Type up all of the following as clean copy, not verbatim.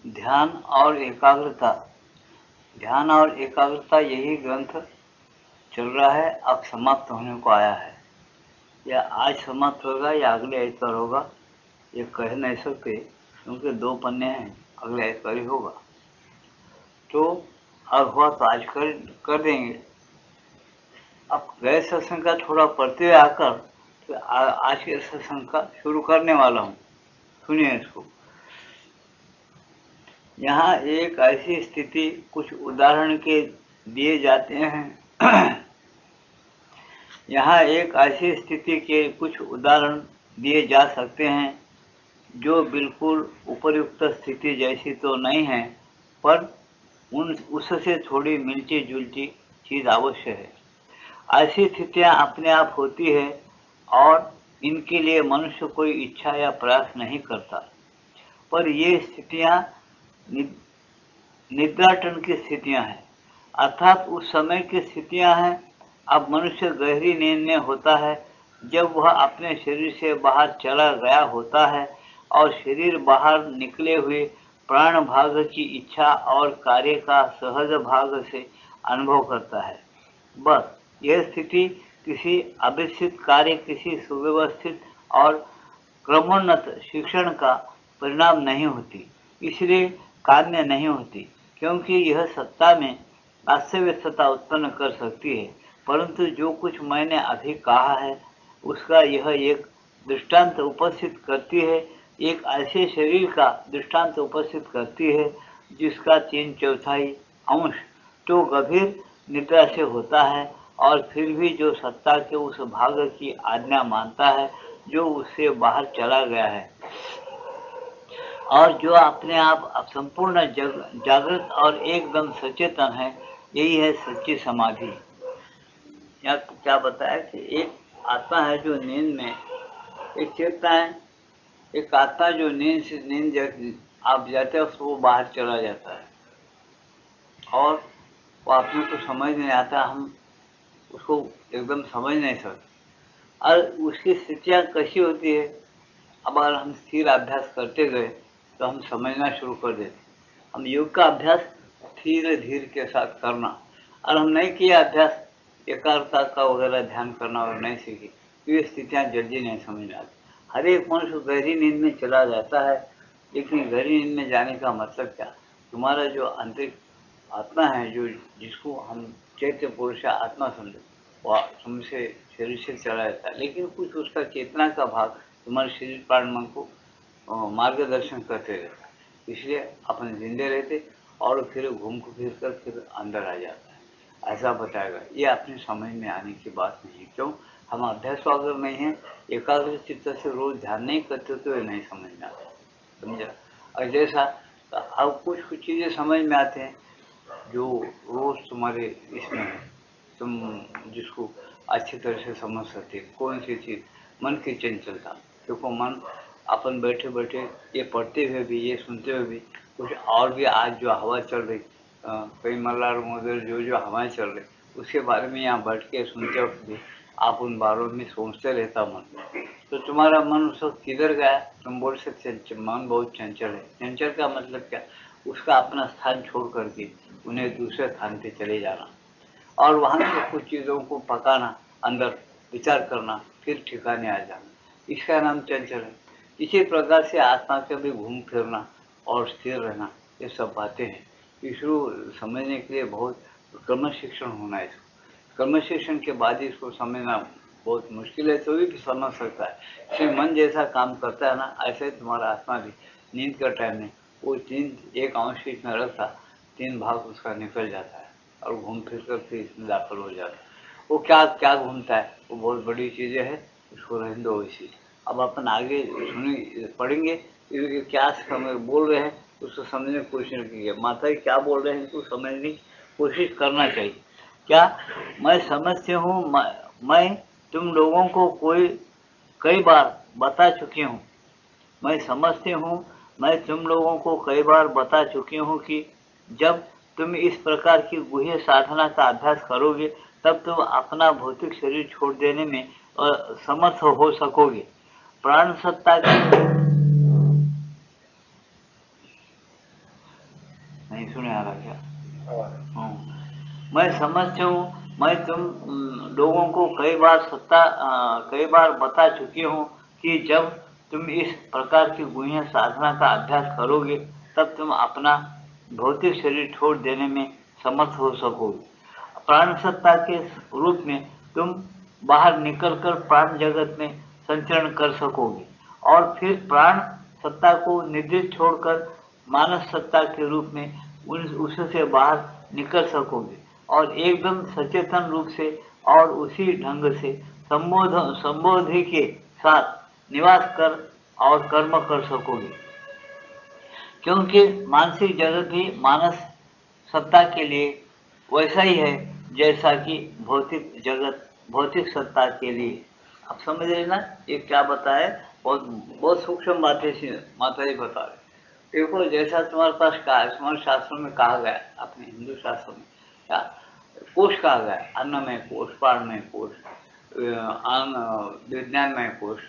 ध्यान और एकाग्रता। ध्यान और एकाग्रता यही ग्रंथ चल रहा है, अब समाप्त होने को आया है। या आज समाप्त होगा या अगले इतवार होगा, ये कह नहीं सकते क्योंकि 2 पन्ने हैं, अगले इतवार ही होगा। तो अब हुआ तो आज कर देंगे। अब गए सत्संग का थोड़ा पढ़ते हुए आकर तो आज के सत्संग का शुरू करने वाला हूँ। सुनिए इसको। यहाँ एक ऐसी स्थिति कुछ उदाहरण के दिए जाते हैं यहाँ एक ऐसी स्थिति के कुछ उदाहरण दिए जा सकते हैं जो बिल्कुल उपयुक्त स्थिति जैसी तो नहीं है, पर उससे थोड़ी मिलती जुलती चीज अवश्य है। ऐसी स्थितियां अपने आप होती है और इनके लिए मनुष्य कोई इच्छा या प्रयास नहीं करता, पर ये स्थितियां निद्राटन की स्थितियां हैं, अर्थात उस समय की स्थितियां हैं। अब मनुष्य गहरी नींद में होता है जब वह अपने शरीर से बाहर चला गया होता है और शरीर बाहर निकले हुए प्राण भाग की इच्छा और कार्य का सहज भाग से अनुभव करता है। बस यह स्थिति किसी अभिष्ट कार्य, किसी सुव्यवस्थित और क्रमोन्नत शिक्षण का परिणाम नहीं होती, इसलिए काम्य नहीं होती, क्योंकि यह सत्ता में अस्तव्यस्तता उत्पन्न कर सकती है। परंतु जो कुछ मैंने अभी कहा है उसका यह एक दृष्टांत उपस्थित करती है, एक ऐसे शरीर का दृष्टांत उपस्थित करती है जिसका 3/4 अंश तो गंभीर निद्रा से होता है और फिर भी जो सत्ता के उस भाग की आज्ञा मानता है जो उससे बाहर चला गया है और जो अपने आप संपूर्ण जागृत और एकदम सचेतन है। यही है सच्ची समाधि। यहाँ क्या बताया कि एक आत्मा है जो नींद में, एक चेतना है, एक आत्मा जो नींद आप जाते हो तो वो बाहर चला जाता है और वो अपने को समझ नहीं आता, हम उसको एकदम समझ नहीं सकते। और उसकी स्थितियाँ कैसी होती है, अब अगर हम स्थिर अभ्यास करते गए तो हम समझना शुरू कर देते। हम योग का अभ्यास धीरे धीरे के साथ करना, और हम नहीं किया अभ्यास एकाग्रता का वगैरह ध्यान करना और नहीं सीखी तो ये स्थितियाँ जल्दी नहीं समझ में आती। हर एक मनुष्य गहरी नींद में चला जाता है, लेकिन गहरी नींद में जाने का मतलब क्या? तुम्हारा जो आंतरिक आत्मा है, जो जिसको हम चैत्य पुरुष आत्मा समझे, वह तुमसे शरीर से चला जाता है, लेकिन कुछ उसका चेतना का भाग तुम्हारे शरीर प्राण मन को मार्गदर्शन करते रहता है, इसलिए अपन जिंदे रहते और फिर घूम फिर कर फिर अंदर आ जाता है। ऐसा बताएगा। ये अपनी समझ में आने की बात नहीं है। क्यों? हम अभ्यास अगर नहीं है, एकाग्र चित्त से रोज ध्यान नहीं करते तो ये नहीं समझ में आता, समझा? और जैसा अब कुछ चीजें समझ में आते हैं जो रोज तुम्हारे इसमें है, तुम जिसको अच्छी तरह से समझ सकते। कौन सी चीज? मन की चंचलता। देखो मन अपन बैठे बैठे ये पढ़ते हुए भी, ये सुनते हुए भी, कुछ और भी आज जो हवा चल रही, कई मल्लार मोदर जो हवाएं चल रही उसके बारे में यहाँ बैठ के सुनते वक्त भी आप उन बारों में सोचते रहता मन, तो तुम्हारा मन उस वक्त किधर गया? तुम बोल सकते मन बहुत चंचल है। चंचल का मतलब क्या? उसका अपना स्थान छोड़ करके उन्हें दूसरे स्थान पे चले जाना और वहां से कुछ चीजों को पकाना, अंदर विचार करना, फिर ठिकाने आ जाना, इसका नाम चंचल है। इसी प्रकार से आत्मा का भी घूम फिरना और स्थिर रहना, ये सब बातें हैं। इसको समझने के लिए बहुत कर्म शिक्षण होना है। कर्म शिक्षण के बाद इसको समझना बहुत मुश्किल है, तो भी समझ सकता है। इसलिए मन जैसा काम करता है ना, ऐसे तुम्हारा आत्मा भी नींद का टाइम में वो नींद एक अंश इसमें रखता, 3 भाग उसका निकल जाता है और घूम फिर कर फिर इसमें दाखिल हो जाता है। वो क्या क्या घूमता है, वो बहुत बड़ी चीजें है, उसको रहने दो इसी। अब अपन आगे पढ़ेंगे क्या समझ बोल रहे हैं, उसको समझने की कोशिश कीजिए। माता जी क्या बोल रहे हैं उसको समझने की कोशिश करना चाहिए। क्या? मैं समझती हूँ, मैं तुम लोगों को कई बार बता चुकी हूँ। मैं समझती हूँ, मैं तुम लोगों को कई बार बता चुकी हूँ कि जब तुम इस प्रकार की गुह्य साधना का अभ्यास करोगे तब तुम अपना भौतिक शरीर छोड़ देने में समर्थ हो सकोगे। प्राण सत्ता की समझते हूँ, मैं तुम लोगों को कई बार बता चुकी हूँ कि जब तुम इस प्रकार की गुह्य साधना का अभ्यास करोगे तब तुम अपना भौतिक शरीर छोड़ देने में समर्थ हो सकोगे। प्राण सत्ता के रूप में तुम बाहर निकलकर प्राण जगत में संचरण कर सकोगे और फिर प्राण सत्ता को निद्रित छोड़कर मानस सत्ता के रूप में उससे बाहर निकल सकोगे और एकदम सचेतन रूप से और उसी ढंग से संबोधि के साथ निवास कर और कर्म कर सकोगे, क्योंकि मानसिक जगत भी मानस सत्ता के लिए वैसा ही है जैसा कि भौतिक जगत भौतिक सत्ता के लिए। आप समझ रहे ना ये क्या बताए? बहुत बहुत सूक्ष्म बातें माता जी बता रहे। देखो जैसा तुम्हारे पास कहा है, तुम्हारे शास्त्रों में कहा गया, अपने हिंदू शास्त्रों में क्या कोश कहा गया, अन्नमय कोश, प्राणमय कोश, विज्ञानमय कोश,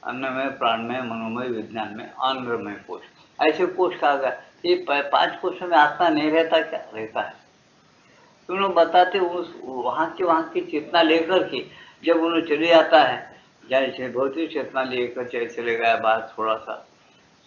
अन्नमय, प्राणमय, मनोमय, विज्ञान में आनंदमय कोश, ऐसे कोश कहा गया। ये 5 कोशों में आत्मा नहीं रहता क्या? रहता है। तुम लोग बताते उस वहाँ की चेतना लेकर के जब उन्हें चले जाता है, जैसे भौतिक चेतना लेकर चले गया बाहर,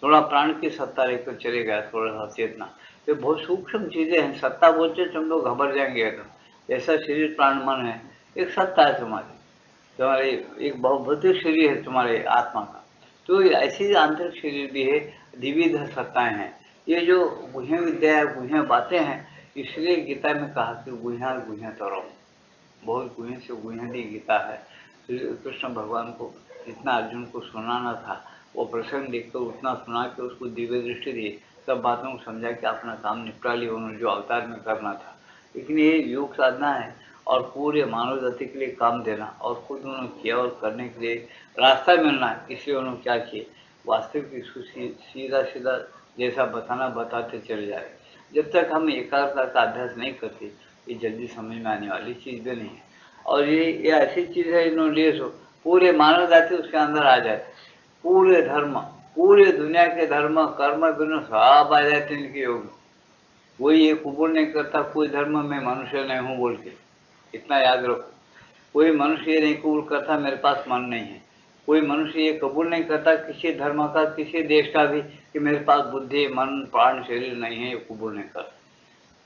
थोड़ा प्राण की सत्ता लेकर चले गया, थोड़ा सा चेतना, तो बहुत सूक्ष्म चीजें हैं। सत्ता बोलते तुम लोग घबर जाएंगे एकदम, जैसा शरीर प्राण मन है, एक सत्ता है तुम्हारे एक भौतिक शरीर है तुम्हारे आत्मा का, तो ऐसी आंतरिक शरीर भी है, द्विविध सत्ताएं हैं। ये जो गुह्य विद्या है, गुह्य बातें हैं, इसलिए गीता में कहा कि गुह्या गुह्यतरम, बहुत गुह्य से गुह्यती गीता है। श्री कृष्ण भगवान को जितना अर्जुन को सुनाना था वो प्रसंग देखकर उतना सुना के उसको दिव्य दृष्टि दी, सब बातों को समझा के अपना काम निपटा लिया उन्होंने जो अवतार में करना था। लेकिन ये योग साधना है और पूरे मानव जाति के लिए काम देना, और खुद उन्होंने किया और करने के लिए रास्ता मिलना, इसलिए उन्होंने क्या किए, वास्तविक इसको सीधा सीधा जैसा बताना बताते चले जाए। जब तक हम एकाग्रता का अभ्यास नहीं करते ये जल्दी समझ में आने वाली चीज भी नहीं है। और ये ऐसी चीज है, इन्होंने लिए सो पूरे मानव जाति उसके अंदर आ जाए, पूरे धर्म, पूरे दुनिया के धर्म कर्म बिना सब आ जाते इनके योग। कोई ये कबूल नहीं करता कोई धर्म में मनुष्य नहीं हूँ बोल के, इतना याद रखो। कोई मनुष्य ये नहीं कबूल करता मेरे पास मन नहीं है, कोई मनुष्य ये कबूल नहीं करता किसी धर्म का किसी देश का भी कि मेरे पास बुद्धि मन प्राण शरीर नहीं है, ये कबूल नहीं करता।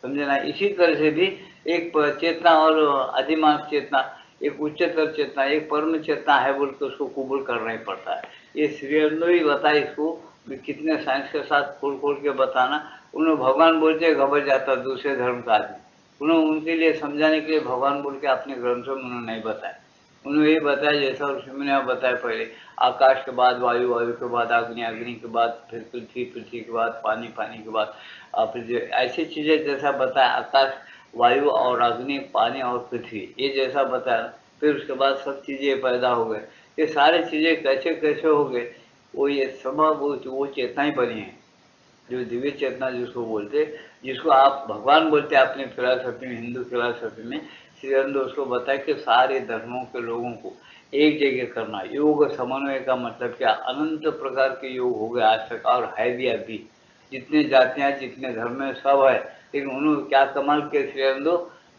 समझे ना? इसी तरह से भी एक चेतना और अधिमान चेतना, एक उच्चतर चेतना, एक परम चेतना है बोल के उसको कबूल करना ही पड़ता है। ये श्री अरविंद भी बताए इसको, कितने साइंस के साथ खोल खोल के बताना। उन्हें भगवान बोलते घबर जाता दूसरे धर्म का आदमी, उन्हें उनके लिए समझाने के लिए भगवान बोल के अपने ग्रंथों में उन्होंने नहीं बताया। उन्होंने ये बताया जैसा ऋषि ने बताया, पहले आकाश के बाद वायु, वायु के बाद अग्नि, अग्नि के बाद फिर पृथ्वी, पृथ्वी के बाद पानी, पानी के बाद फिर ऐसी चीजें जैसा बताया, आकाश वायु और अग्नि पानी और पृथ्वी, ये जैसा बताया, फिर उसके बाद सब चीजें पैदा हो गए। ये सारी चीजें कैसे कैसे हो गए, वो ये सब वो चेतना ही बनी है, जो दिव्य चेतना जिसको बोलते, जिसको आप भगवान बोलते हैं अपने फिलॉसफी में, हिंदू फिलॉसफी में। श्री अरविंद उसको बताया कि सारे धर्मों के लोगों को एक जगह करना, योग समन्वय का मतलब क्या, अनंत प्रकार के योग हो गए आज तक और है भी अभी, जितने जातियां जितने धर्म में सब है। लेकिन उन्होंने क्या कमाल किया श्री अरविंद,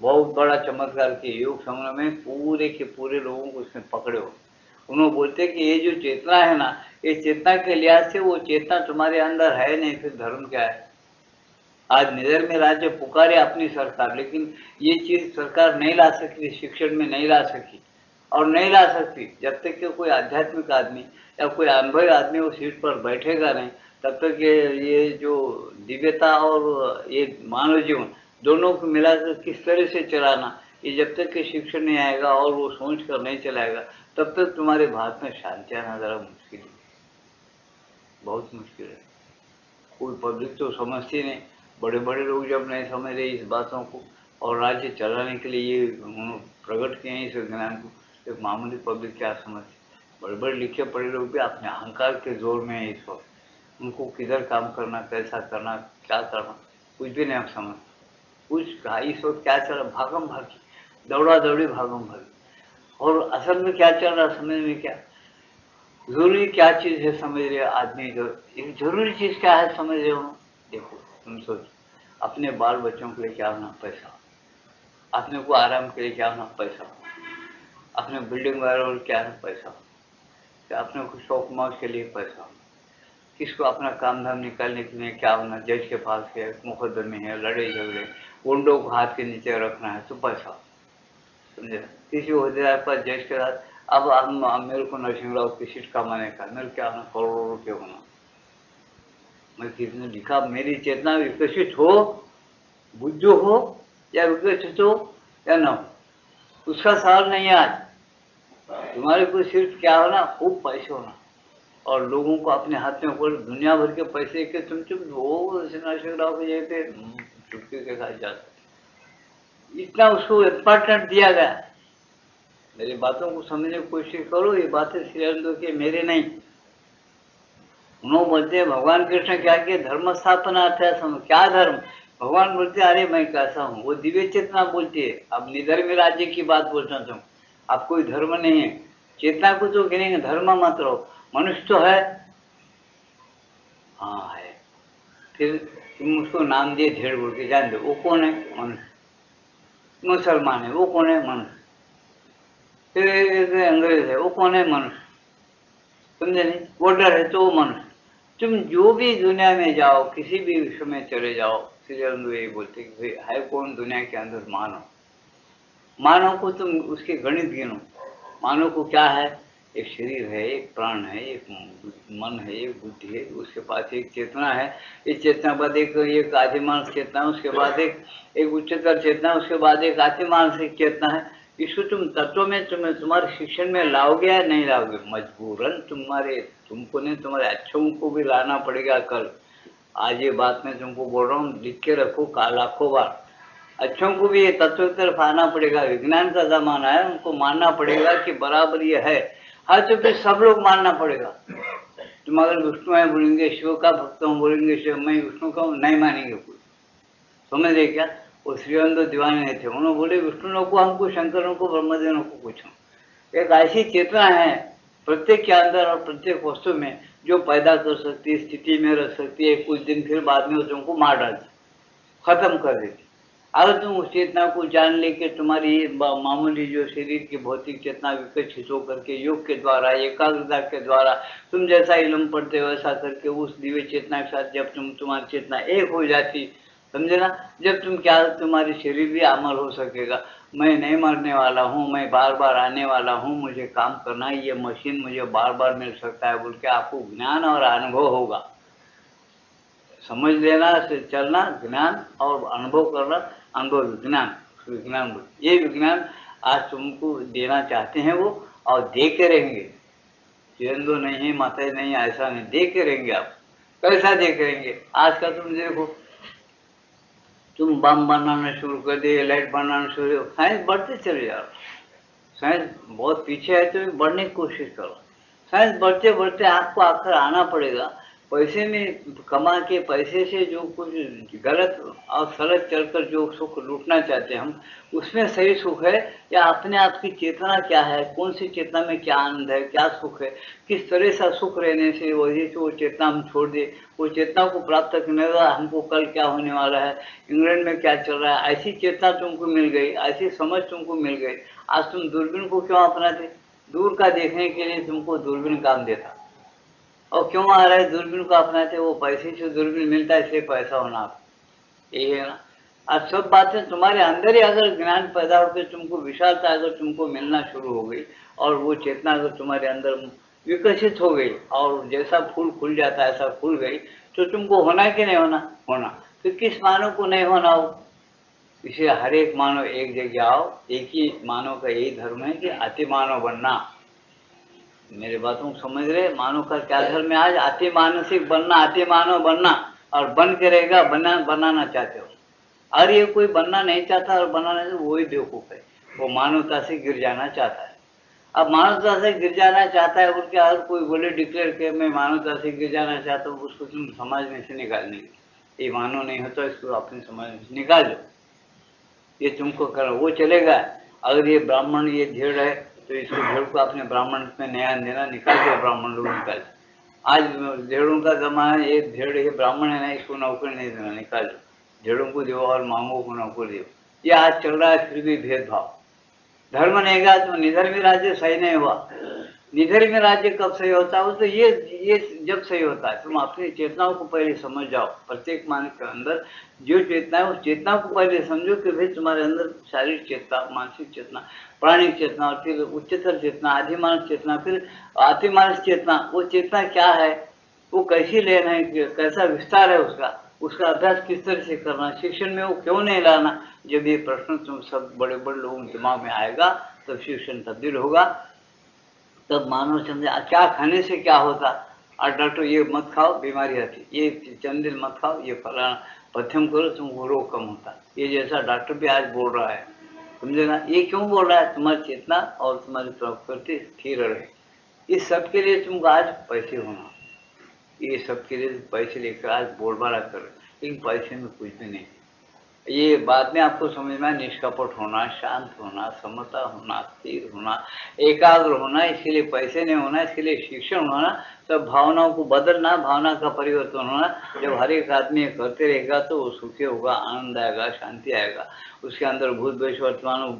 बहुत बड़ा चमत्कार किया, योग समन्वय में पूरे के पूरे लोगों को उसने पकड़े हो। उन्होंने बोलते कि ये जो चेतना है ना, ये चेतना के लिहाज से वो चेतना तुम्हारे अंदर है नहीं, फिर धर्म क्या है? आज निधर में राज्य पुकारे अपनी सरकार, लेकिन ये चीज सरकार नहीं ला सकी, शिक्षण में नहीं ला सकी और नहीं ला सकती जब तक कि कोई आध्यात्मिक आदमी या कोई अनुभवी आदमी वो सीट पर बैठेगा नहीं, तब तक ये जो दिव्यता और ये मानव जीवन दोनों को मिलाकर किस तरह से चलाना, ये जब तक कि शिक्षण नहीं आएगा और वो सोच कर नहीं चलाएगा तब तक तुम्हारे भारत में शांति आना जरा मुश्किल है, बहुत मुश्किल है। कोई पब्लिक तो समझती नहीं, बड़े बड़े लोग जब नहीं समझ रहे इस बातों को और राज्य चलाने के लिए ये प्रकट किए हैं इस ज्ञान को, एक मामूली पब्लिक क्या समझती। बड़े बड़े लिखे पढ़े लोग भी अपने अहंकार के जोर में है इस वक्त, उनको किधर काम करना, कैसा करना, क्या करना, कुछ भी नहीं आप समझ। कुछ इस वक्त क्या चल रहा, भागम भागी, दौड़ा दौड़ी भागम भागी, और असल में क्या चल रहा समझ में क्या, जरूरी क्या चीज है समझ रहे आदमी, जरूरी चीज क्या है समझ रहे हो? देखो तुम सोचो, अपने बाल बच्चों के लिए क्या होना, पैसा, अपने को आराम के लिए क्या होना? पैसा। अपने बिल्डिंग वगैरह क्या है? पैसा। क्या अपने को शौक मौज के लिए? पैसा। किसको अपना काम धाम निकालने के लिए क्या होना? जज के पास है, मुकदमे है, लड़ाई झगड़े, गुंडों को हाथ के नीचे रखना है, तो पैसा। समझे? किसी होदेदार पर जज के साथ अब हम मेरे को नरसिंह की सीट कमाने का, मेरे क्या होना? करोड़ों रुपये होना। मैं किसने लिखा? मेरी चेतना विकसित हो, बुद्धू हो या विकसित हो या न हो, उसका सवाल नहीं है आज। तुम्हारे को सिर्फ क्या होना? खूब पैसे होना और लोगों को अपने हाथ में ऊपर दुनिया भर के पैसे के तुम वो नरसिंह राव के जैसे चुटकी के साथ जा सकते, इतना उसको इम्पोर्टेंट दिया गया। मेरी बातों को समझने की कोशिश करो, ये बातें श्री अरविंदो के मेरे नहीं। उन्होंने बोलते भगवान कृष्ण क्या किए? धर्म स्थापना अर्थ क्या धर्म? भगवान बोलते अरे मैं कैसा हूँ, वो दिव्य चेतना बोलती है। अब निधर्म राज्य की बात बोलता हूँ, अब कोई धर्म नहीं है। चेतना को तो गिनेंगे, धर्म मत रहो। मनुष्य तो है, हाँ है। फिर तुम उसको नाम दिए ढेर बोल के, जान दो वो कौन है? मनुष्य। मुसलमान है, वो कौन है? मनुष्य। फिर अंग्रेज है, वो कौन है? मनुष्य। समझे नहीं? वोटर है तो वो मनुष्य। तुम जो भी दुनिया में जाओ, किसी भी विश्व में चले जाओ, श्री अरविंदो यही बोलते कि है कौन दुनिया के अंदर? मानव। मानव को तुम उसके गणित गिनो। मानव को क्या है? एक शरीर है, एक प्राण है, एक मन है, एक बुद्धि है, उसके पास एक चेतना है। इस चेतना के बाद एक आदिमानसिक चेतना, उसके बाद एक उच्चतर चेतना, उसके बाद एक अतिमानसिक चेतना है। इसको तुम तत्व में तुम्हारे शिक्षण में लाओगे या नहीं लाओगे? मजबूरन तुमको नहीं, तुम्हारे अच्छों को भी लाना पड़ेगा कल। आज ये बात मैं तुमको बोल रहा हूँ, लिख के रखो लाखों बार। अच्छों को भी ये तत्व की तरफ आना पड़ेगा। विज्ञान का जमाना है, उनको मानना पड़ेगा कि बराबर ये है। हर तो फिर सब लोग मानना पड़ेगा। तुम अगर विष्णु है बोलेंगे, शिव का भक्त हूँ बोलेंगे, शिव मैं विष्णु का नहीं मानेंगे कोई। समझ रहे क्या? वो श्री अरविंदो दीवाने नहीं थे, उन्होंने बोले विष्णु को हमको, शंकरों को, ब्रह्मदेवों को पूछो। एक ऐसी चेतना है प्रत्येक के अंदर और प्रत्येक वस्तु में, जो पैदा कर सकती है, स्थिति में रख सकती है, कुछ दिन फिर बाद में तुमको मार डालती, खत्म कर देती। अगर तुम उस चेतना को जान लेके तुम्हारी मामूली जो शरीर की भौतिक चेतना विकसित होकर के योग के द्वारा, एकाग्रता के द्वारा तुम जैसा इल्म पढ़ते हो वैसा करके उस दिव्य चेतना के साथ जब तुम्हारी चेतना एक हो जाती, समझे ना? जब तुम क्या, तुम्हारी शरीर भी अमर हो सकेगा। मैं नहीं मरने वाला हूँ, मैं बार बार आने वाला हूँ, मुझे काम करना है, ये मशीन मुझे बार बार मिल सकता है बोल के आपको ज्ञान और अनुभव होगा। समझ लेना से चलना, ज्ञान और अनुभव करना, अनुभव विज्ञान, विज्ञान ये विज्ञान आज तुमको देना चाहते हैं वो, और दे के रहेंगे। चिरंदो नहीं है, माता नहीं, ऐसा नहीं, दे के रहेंगे। आप कैसा दे के रहेंगे? आज का तुम देखो, तुम बम बनाना शुरू कर दिए, लाइट बनाना शुरू, साइंस बढ़ते चले जाओ। साइंस बहुत पीछे है तो बढ़ने की कोशिश करो। साइंस बढ़ते बढ़ते आपको आखिर आना पड़ेगा। पैसे में कमा के पैसे से जो कुछ गलत और सड़क चलकर जो सुख लूटना चाहते हैं हम, उसमें सही सुख है या अपने आप की चेतना क्या है, कौन सी चेतना में क्या आनंद है, क्या सुख है, किस तरह से सुख रहने से वही से वो चेतना हम छोड़ दे, वो चेतना को प्राप्त करने का हमको कल क्या होने वाला है, इंग्लैंड में क्या चल रहा है, ऐसी चेतना तुमको मिल गई, ऐसी समझ तुमको मिल गई। आज तुम दूरबीन को क्यों अपनाते? दूर का देखने के लिए तुमको दूरबीन काम देता। और क्यों आ रहा है दूरबीन को अपनाते? वो पैसे से दूरबीन मिलता है, इसलिए पैसा होना आप, यही है ना? आज सब बातें तुम्हारे अंदर ही अगर ज्ञान पैदा होकर तुमको विशालता अगर तुमको मिलना शुरू हो गई, और वो चेतना अगर तुम्हारे अंदर विकसित हो गई, और जैसा फूल खुल जाता है ऐसा खुल गई, तो तुमको होना कि नहीं होना? होना। फिर किस मानव को नहीं होना हो? इसलिए हर एक मानव एक जगह आओ, एक ही मानव का यही धर्म है कि अति मानव बनना। मेरे बातों को समझ रहे? मानव का क्या धर्म है आज? अति मानसिक बनना, अति मानव बनना, और बन के रहेगा, बनाना चाहते हो। और ये कोई बनना नहीं चाहता और बनाना, वही बेवकूफ है, वो मानवता से गिर जाना चाहता है। अब मानवता से गिर जाना चाहता है बोल के हर कोई बोले डिक्लेयर के मैं मानवता से गिर जाना चाहता हूँ, उसको तुम समाज में से निकालने की, ये मानव नहीं होता, इसको अपने समाज में से निकाल दो, ये तुमको करो, वो चलेगा। अगर ये ब्राह्मण ये भेड़ है तो इसको भेड़ को अपने ब्राह्मण में न्याय देना, निकाल दो, ब्राह्मण लोग निकाल। आज भेड़ों का जमाना है, ये भेड़ ये ब्राह्मण है ना, इसको नौकरी नहीं देना, निकाल दो, भेड़ों को दो और मांगो को नौकरी दो। ये आज चल रहा है, फिर भी भेदभाव। धर्म नहीं गया तो निधर्मी राज्य सही नहीं हुआ। निधर्मी राज्य कब सही होता है? तो ये जब सही होता है तुम अपनी चेतनाओं को पहले समझ जाओ। प्रत्येक मानव के अंदर जो चेतना है उस चेतना को पहले समझो कि भाई तुम्हारे अंदर शारीरिक चेतना, मानसिक चेतना, प्राणिक चेतना, और फिर उच्चतर चेतना, आधिमानस चेतना, फिर अतिमानस चेतना। वो चेतना क्या है, वो कैसी लेना है, कैसा विस्तार है उसका अभ्यास किस तरह से करना, शिक्षण में वो क्यों नहीं लाना। जब ये प्रश्न तुम सब बड़े बड़े लोगों के दिमाग में आएगा तब शिक्षण तब्दील होगा। तब मानव समझे क्या खाने से क्या होता। और डॉक्टर ये मत खाओ बीमारी आती, ये चंदिल मत खाओ, ये फलाना पथ्यम करो तुमको रोग कम होता। ये जैसा डॉक्टर भी आज बोल रहा है, समझे ना। ये क्यों बोल रहा है? तुम्हारी चेतना और तुम्हारी प्रकृति स्थिर रहे। इस सब के लिए तुमको आज पैसे होना, ये सब के लिए पैसे लेकर आज बोलबाला कर रहे, लेकिन पैसे में कुछ भी नहीं। ये बाद में आपको समझ में, निष्कपट होना, शांत होना, समता होना, स्थिर होना, एकाग्र होना, इसके लिए पैसे नहीं होना, इसके लिए शिक्षण होना, सब भावनाओं को बदलना, भावना का परिवर्तन होना। जब हर एक आदमी ये करते रहेगा तो वो सुखी होगा, आनंद आएगा, शांति आएगा, उसके अंदर भूत भविष्य वर्तमान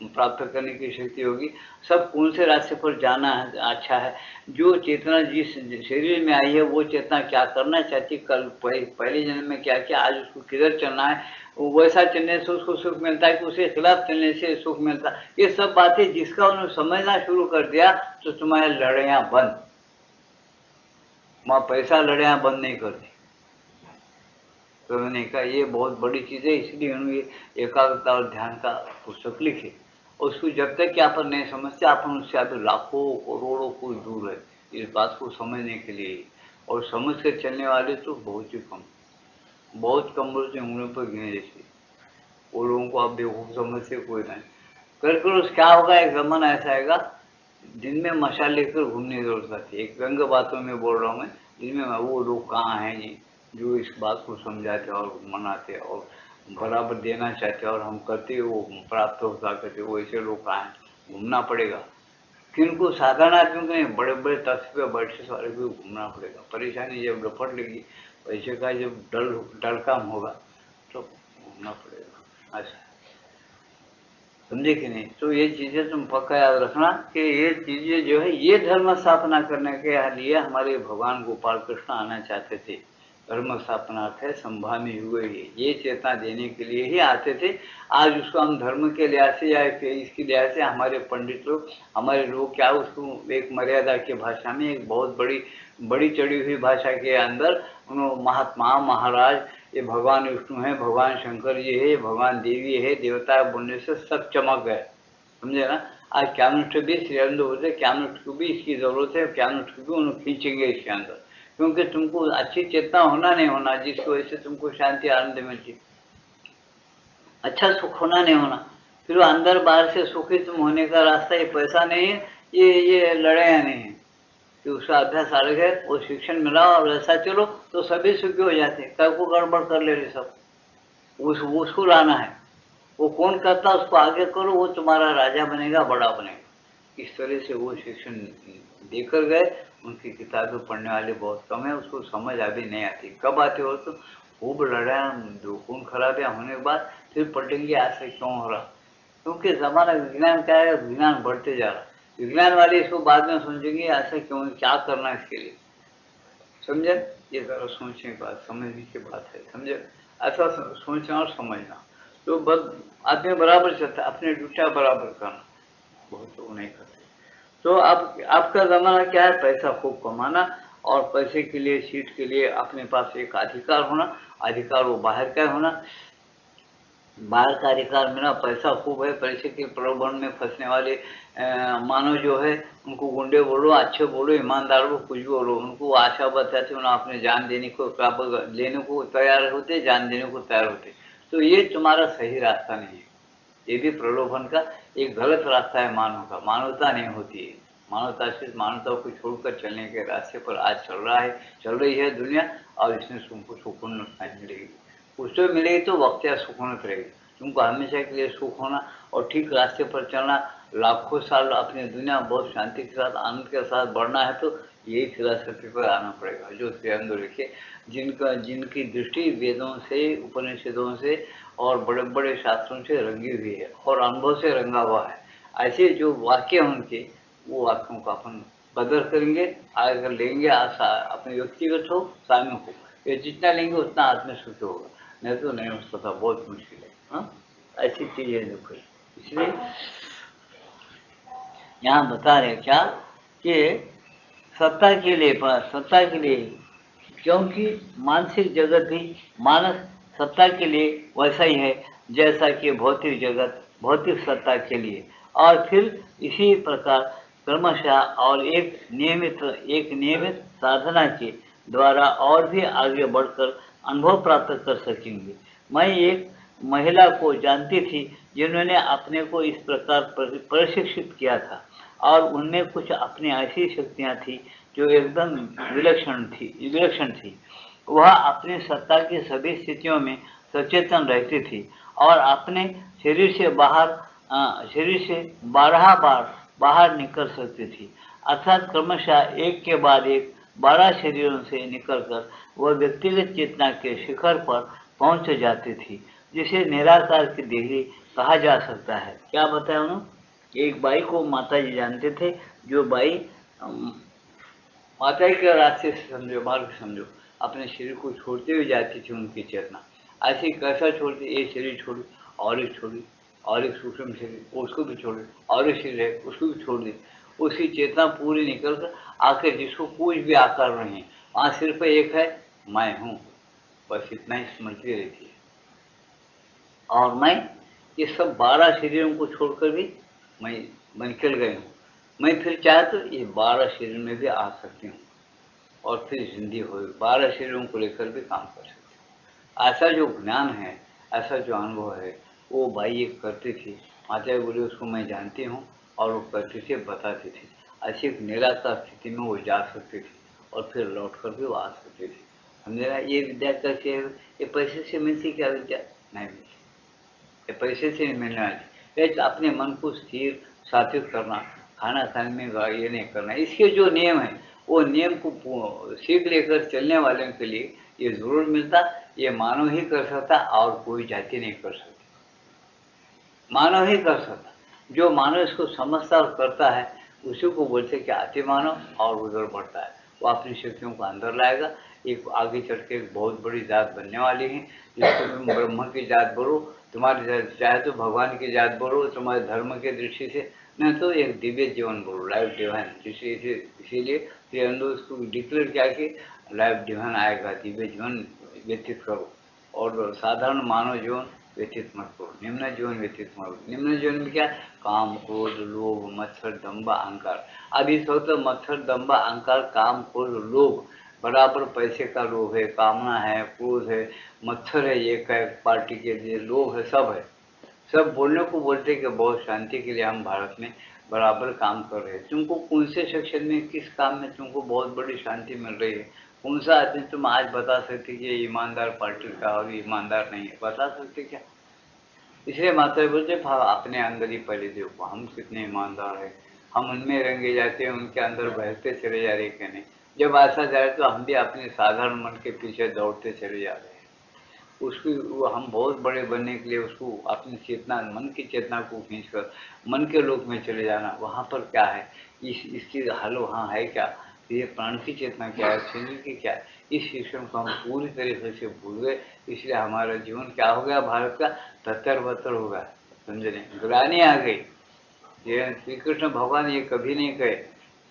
प्राप्त करने की शक्ति होगी। सब कौन से रास्ते पर जाना है अच्छा है। जो चेतना जिस शरीर में आई है वो चेतना क्या करना चाहती, कल पहले जन्म में क्या किया, आज उसको किधर चलना है, वैसा चलने से उसको सुख मिलता है कि उसके खिलाफ चलने से सुख मिलता है। ये सब बातें जिसका उन्होंने समझना शुरू कर दिया तो तुम्हारे लड़ाइयाँ बंद। वहाँ पैसा लड़ाइयाँ बंद नहीं करती। तो मैंने कहा ये बहुत बड़ी चीज़ है, इसलिए उन्होंने एकाग्रता और ध्यान का पुस्तक लिखी। उसको जब तक कि अपन नहीं समझते, अपन उससे अभी लाखों करोड़ों कोई दूर है इस बात को समझने के लिए। और समझ के चलने वाले तो बहुत ही कम, बहुत कम बोलते उंगलियों पर गिने जैसे। वो लोगों को आप बेवकूफ़ समझते कोई नहीं। कर क्या होगा, एक जमाना ऐसा आएगा दिन में मशाल लेकर घूमने की जरूरत आती है। एक व्यंग बातों में बोल रहा हूँ मैं, जिनमें वो लोग कहाँ हैं जी जो इस बात को समझाते और मनाते और बराबर देना चाहते और हम करते वो प्राप्त होता करते, वो ऐसे लोग कहाँ हैं? घूमना पड़ेगा। किनको? साधारण आदमियों को नहीं, बड़े बड़े तख्त पे बैठे वाले को घूमना पड़ेगा। परेशानी जब लपट लेगी, पैसे का जब डर काम होगा तो घूमना पड़ेगा। अच्छा, समझे कि नहीं? तो ये चीजें तुम पक्का याद रखना कि ये चीजें जो है ये धर्म स्थापना करने के लिए हमारे भगवान गोपाल कृष्ण आना चाहते थे। धर्म स्थापना है संभावी हुए ये चेतना देने के लिए ही आते थे। आज उसको हम धर्म के लिहाज से या इसके लिहाज से हमारे पंडित लोग, हमारे लोग क्या उसको एक मर्यादा की भाषा में, एक बहुत बड़ी चढ़ी हुई भाषा के अंदर उन्होंने महात्मा महाराज, ये भगवान विष्णु है, भगवान शंकर जी है, भगवान देवी है, देवता बोलने से सब चमक गए, समझे ना। आज कैमनिस्ट भी श्रीअरविंद बोलते, कैमनिस्ट को भी इसकी जरूरत है, कैमनिस्ट को भी उन्हें खींचेंगे इसके अंदर, क्योंकि तुमको अच्छी चेतना होना नहीं होना जिसकी वजह से तुमको शांति आनंद मिलती, अच्छा सुख होना नहीं होना। फिर वो अंदर बाहर से सुखी तुम होने का रास्ता ये पैसा नहीं है, ये लड़ाइयाँ नहीं है कि उसका अभ्यास अलग है, वो शिक्षण मिला और ऐसा चलो तो सभी सुखी हो जाते। कल को गड़बड़ कर ले रहे सब, उसको लाना है। वो कौन करता उसको आगे करो, वो तुम्हारा राजा बनेगा, बड़ा बनेगा। इस तरह से वो शिक्षण देकर गए। उनकी किताबें पढ़ने वाले बहुत कम है, उसको समझ अभी नहीं आती। कब आती हो तो खूब लड़ाया दो खून खराबियाँ होने के बाद फिर पलटेंगे ऐसा क्यों हो रहा, क्योंकि जमाना विज्ञान का है, विज्ञान बढ़ते जा रहा। विज्ञान वाले इसको बाद में समझेंगे ऐसा क्यों, क्या करना इसके लिए, समझे। ये जरा सोचने की बात, समझने की बात है, समझे। ऐसा सोचना और समझना तो बस आदमी बराबर चलता है, अपने ड्यूटियाँ बराबर करना, बहुत लोग नहीं करते। तो आपका जमाना क्या है, पैसा खूब कमाना और पैसे के लिए, सीट के लिए अपने पास एक अधिकार होना। अधिकार वो बाहर का होना, बाहर का अधिकार मिला, पैसा खूब है, पैसे के प्रलोभन में फंसने वाले मानव जो है उनको गुंडे बोलो, अच्छे बोलो, ईमानदार को कुछ भी बोलो, उनको आशा बताते उन्हें अपने जान देने को, लेने को तैयार होते, जान देने को तैयार होते। तो ये तुम्हारा सही रास्ता नहीं है, ये भी प्रलोभन का एक गलत रास्ता है मानव का। मानवता नहीं होती है, मानवता से मानवता को छोड़कर चलने के रास्ते पर आज चल रही है दुनिया। और इसमें तुमको सुकून नहीं मिलेगी, कुछ तो मिलेगी तो वक्त या सुकूनत रहेगी। तुमको हमेशा के लिए सुख होना और ठीक रास्ते पर चलना, लाखों साल अपनी दुनिया बहुत शांति के साथ आनंद के साथ बढ़ना है तो यही फिलॉसफी पर आना पड़ेगा जो श्री अरविंदो लिखे, जिनकी दृष्टि वेदों से, उपनिषदों से और बड़े बड़े शास्त्रों से रंगी हुई है और अनुभव से रंगा हुआ है। ऐसे जो वाक्य हैं उनके, वो वाक्यों का अपन कदर करेंगे, अगर लेंगे अपने व्यक्तिगत हो, सामूहिक हो, ये जितना लेंगे उतना आदमी सुखी होगा, नहीं तो नहीं हो सकता, बहुत मुश्किल है। हाँ, ऐसी चीज है देखो। इसलिए यहाँ बता रहे क्या कि सत्ता के लिए, क्योंकि मानसिक जगत भी मानस सत्ता के लिए वैसा ही है जैसा कि भौतिक जगत भौतिक सत्ता के लिए। और फिर इसी प्रकार क्रमशः और एक नियमित साधना के द्वारा और भी आगे बढ़कर अनुभव प्राप्त कर सकेंगे। मैं एक महिला को जानती थी जिन्होंने अपने को इस प्रकार प्रशिक्षित किया था, और उनमें कुछ अपनी ऐसी शक्तियां थी जो एकदम विलक्षण थी। वह अपनी सत्ता की सभी स्थितियों में सचेतन रहती थी और अपने शरीर से 12 बार बाहर निकल सकती थी, अर्थात क्रमशः एक के बाद एक 12 शरीरों से निकलकर वह व्यक्तिगत चेतना के शिखर पर पहुंच जाती थी, जिसे निराकार की डिग्री कहा जा सकता है। क्या बताया उन्होंने? एक बाई को माता जी जानते थे, जो बाई माता के रास्ते से समझो, मार्ग समझो, अपने शरीर को छोड़ते हुए जाती थी उनकी चेतना। ऐसे कैसा छोड़ती, एक शरीर छोड़ी और एक छोड़ी और एक सूक्ष्म शरीर उसको भी छोड़ी और एक शरीर है उसको भी छोड़ दी, उसकी चेतना पूरी निकल कर आकर जिसको कुछ भी आकार नहीं है, वहाँ सिर्फ एक है, मैं हूँ, बस इतना ही स्मृति रहती है। और मैं ये सब 12 शरीरों को छोड़कर भी मैं निकल गई हूँ। मैं फिर चाहे तो ये 12 शरीर में भी आ सकती हूँ और फिर जिंदगी हो 12 शरीरों को लेकर भी काम कर सकती हूँ। ऐसा जो ज्ञान है, ऐसा जो अनुभव है, वो भाई एक करती थी, माता बोली उसको मैं जानती हूँ, और वो करती थी, बताती थी। ऐसी एक निराकार स्थिति में वो जा सकती थी और फिर लौट कर भी वो आ सकती थी। समझे ना? ये विद्या कैसे, ये पैसे से मिलती क्या विद्या? नहीं मिलती, ये पैसे से नहीं मिलने वाली। ये अपने मन को स्थिर सात्विक करना, खाना खाने में ये नहीं करना, इसके जो नियम है वो नियम को सीख लेकर चलने वालों के लिए ये जरूर मिलता। ये मानव ही कर सकता और कोई जाति नहीं कर सकती, मानव ही कर सकता। जो मानव इसको समझता और करता है उसी को बोलते कि अति मानव, और उधर बढ़ता है, वो अपनी शक्तियों को अंदर लाएगा। एक आगे चढ़ के एक बहुत बड़ी जात बनने वाली है, जिसको तुम ब्रह्म की जात बोलो, तुम्हारी चाहे तो भगवान की जात बोलो तुम्हारे धर्म के दृष्टि से, नहीं तो एक दिव्य जीवन बोलो, लाइफ डिवाइन। इसीलिए श्री अरविंदो उसको डिक्लेयर किया कि लाइफ डिवाइन आएगा, दिव्य जीवन व्यतीत करो और साधारण मानव जीवन व्यतीत मत करो, निम्न जीवन व्यतीत मत करो। निम्न जीवन में क्या? काम, क्रोध, लोभ, मत्सर, दंभ, अहंकार। अब इस वक्त मत्सर, दंभ, अहंकार, काम, क्रोध, लोभ, बराबर पैसे का लोभ है, कामना है, क्रोध है, मत्सर है, एक है पार्टी के लिए, लोभ है, सब है। सब बोलने को बोलते कि बहुत शांति के लिए हम भारत में बराबर काम कर रहे हैं। तुमको कौन से सेक्शन में, किस काम में तुमको बहुत बड़ी शांति मिल रही है? कौन सा आदमी तुम आज बता सकते कि ये ईमानदार पार्टी का और ईमानदार नहीं है? बता सकते क्या? इसलिए माता बोलते अपने अंदर ही पहले देखो हम कितने ईमानदार हैं। हम उनमें रंगे जाते हैं, उनके अंदर बहते चले जा रहे कि नहीं। जब ऐसा जाए तो हम भी अपने साधारण मन के पीछे दौड़ते चले जा रहे हैं। उसकी हम बहुत बड़े बनने के लिए उसको अपनी चेतना, मन की चेतना को खींचकर मन के लोक में चले जाना, वहाँ पर क्या है, इसकी हल वहाँ है क्या? ये प्राण की चेतना क्या है, शरीर की क्या है? इस शिक्षण को हम पूरी तरीके से भूल गए। इसलिए हमारा जीवन क्या हो गया, भारत का तत्तर बत्तर हो गया। समझे नहीं? ग्लानि आ गई। ये श्री कृष्ण भगवान ये कभी नहीं कहे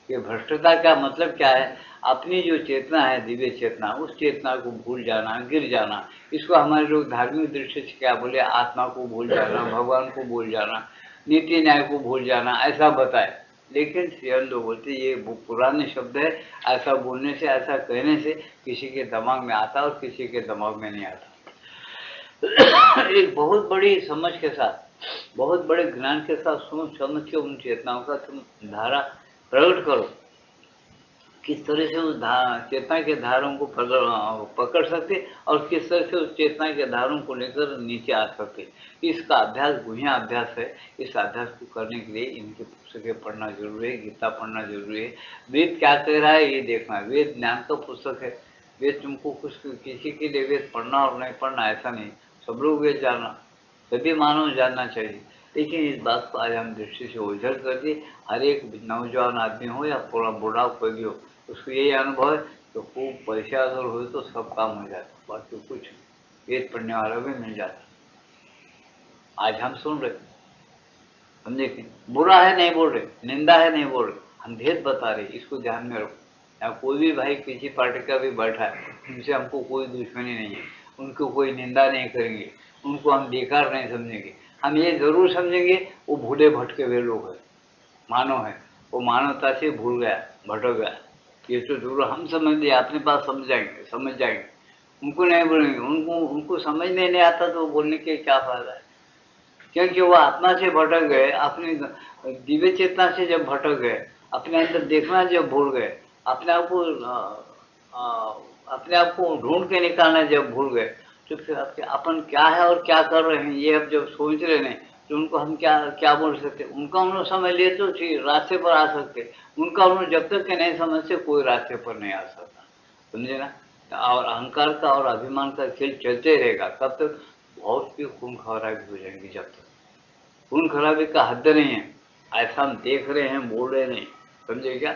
कि भ्रष्टता का मतलब क्या है, अपनी जो चेतना है, दिव्य चेतना, उस चेतना को भूल जाना, गिर जाना। इसको हमारे लोग धार्मिक दृष्टि से क्या बोले, आत्मा को भूल जाना, भगवान को भूल जाना, नीति न्याय को भूल जाना, ऐसा बताए। लेकिन श्री अरविंदो बोलते ये पुराने शब्द है, ऐसा बोलने से, ऐसा कहने से किसी के दिमाग में आता और किसी के दिमाग में नहीं आता। एक बहुत बड़ी समझ के साथ, बहुत बड़े ज्ञान के साथ सोच समझ के उन चेतनाओं का तुम धारा प्रकट करो। किस तरह से उस चेतना के धारों को पकड़ सकते और किस तरह से उस चेतना के धारों को लेकर नीचे आ सकते। इसका अभ्यास गुहिया अभ्यास है। इस अभ्यास को करने के लिए इनकी पुस्तकें पढ़ना जरूरी है, गीता पढ़ना जरूरी है। वेद क्या कह रहा है ये देखना है। वेद ज्ञान का पुस्तक है। वेद तुमको कुछ किसी के लिए वेद पढ़ना और नहीं पढ़ना ऐसा नहीं, सब लोग वेद जानना, सभी मानव जानना चाहिए। लेकिन इस बात को आज हम दृष्टि से ओझल कर दिए। हर एक नौजवान आदमी हो या पूरा बूढ़ा कोई भी हो, उसको यही अनुभव है कि खूब पैसा अगर हो तो सब काम हो जाता, बाकी कुछ वेद पढ़ने वाला भी मिल जाता। आज हम सुन रहे, हम देखें, बुरा है नहीं बोल रहे, निंदा है नहीं बोल रहे, हम भेद बता रहे, इसको ध्यान में रखो। या कोई भी भाई किसी पार्टी का भी बैठा है, उनसे हमको कोई दुश्मनी नहीं है, उनको कोई निंदा नहीं करेंगे, उनको हम बेकार नहीं समझेंगे। हम ये जरूर समझेंगे वो भूले भटके हुए लोग हैं, मानव है, वो मानवता से भूल गया, भटक गया। ये तो जरूर हम समझ लिया, अपने पास समझ जाएंगे। उनको नहीं बोलेंगे, उनको समझने नहीं आता तो बोलने के क्या फायदा है। क्योंकि वो आत्मा से भटक गए, अपनी दिव्य चेतना से जब भटक गए, अपने अंदर देखना जब भूल गए, अपने आप को अपने आप को ढूंढ के निकालना जब भूल गए, तो फिर अपन क्या है और क्या कर रहे हैं ये अब जब सोच रहे नहीं, तो उनको हम क्या क्या बोल सकते। उनका उन्होंने समझ लिए तो ठीक रास्ते पर आ सकते, उनका उन्होंने जब तक के नहीं समझते कोई रास्ते पर नहीं आ सकता, समझे ना। और अहंकार का और अभिमान का खेल चलते रहेगा कब तक, बहुत की खून खराबी हो जाएंगी। जब तक खून खराबी का हद नहीं है, ऐसा हम देख रहे हैं, बोल रहे नहीं, समझे क्या।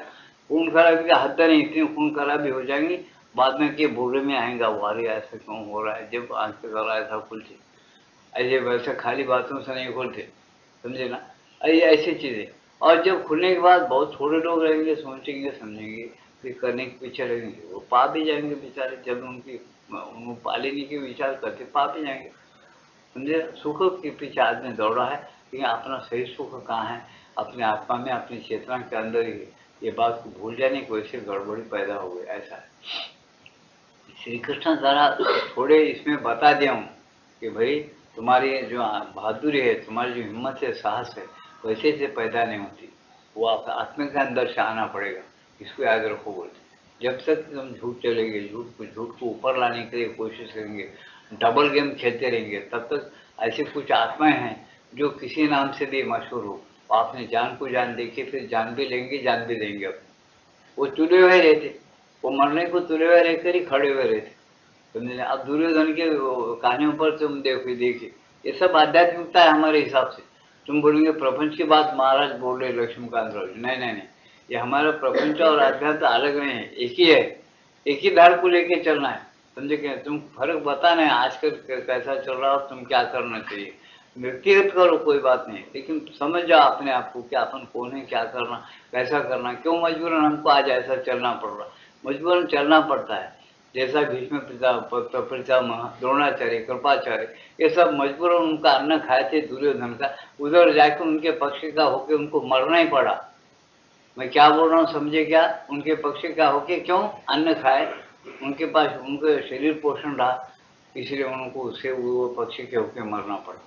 खून खराबी का हद नहीं, इतनी खून खराबी हो जाएंगी, बाद में के बोलने में आएगा वारी ऐसा क्यों हो रहा है, जब आंख से गला ऐसा खुलते, ऐसे वैसे खाली बातों से नहीं खोलते, समझे ना। ऐसी चीजें, और जब खुलने के बाद बहुत थोड़े लोग रहेंगे, सोचेंगे समझेंगे, फिर करने के पीछे रहेंगे, वो पा भी जाएंगे बेचारे। जब उनको पा लेने के विचार करते पा भी जाएंगे, समझे। सुख के पीछे आदमी दौड़ा है, लेकिन अपना सही सुख कहाँ है, अपने आत्मा में, अपनी चेतना के अंदर ही। ये बात को भूल जाने की वजह से गड़बड़ी पैदा हो गई, ऐसा है। श्री कृष्ण जरा थोड़े इसमें बता दिया हूँ कि भाई तुम्हारी जो बहादुरी है, तुम्हारी जो हिम्मत है, साहस है, वैसे से पैदा नहीं होती, वो आप आत्मा के अंदर से आना पड़ेगा। इसको याद रखो बोलते। जब तक तुम झूठ चलेंगे, झूठ को ऊपर लाने के लिए कोशिश करेंगे, डबल गेम खेलते रहेंगे, तब तक ऐसे कुछ आत्माएं हैं जो किसी नाम से भी मशहूर हो, आपने जान को जान देखी, फिर जान भी लेंगे, जान भी देंगे। वो तुले हुए रहते, वो मरने को तुले हुए रहकर ही खड़े हुए रहते, समझे। अब दुर्योधन के कहानियों पर तुम देखिए, ये सब आध्यात्मिकता है हमारे हिसाब से। तुम बोलेंगे प्रपंच की बात महाराज बोल रहे लक्ष्मीकांत राव, नहीं नहीं नहीं, ये हमारा प्रपंच और आध्यात्म अलग नहीं है, एक ही है, एक ही धार को लेके चलना है, समझे क्या। तुम फर्क बताना है आजकल कैसा चल रहा हो, तुम क्या करना चाहिए, व्यक्तिगत करो कोई बात नहीं, लेकिन समझ जाओ अपने आप को कि अपन कौन है, क्या करना, कैसा करना, क्यों मजबूरन हमको आज ऐसा चलना पड़ रहा। मजबूरन चलना पड़ता है, जैसा भीष्म पितामह, द्रोणाचार्य, कृपाचार्य, ये सब मजबूरन उनका अन्न खाए थे दुर्योधन का, उधर जाकर उनके पक्ष का होके उनको मरना ही पड़ा। मैं क्या बोल रहा हूँ समझे क्या, उनके पक्ष का होके क्यों अन्न खाए, उनके पास उनके शरीर पोषण रहा, इसलिए उनको उससे वो पक्ष के होके मरना पड़ा।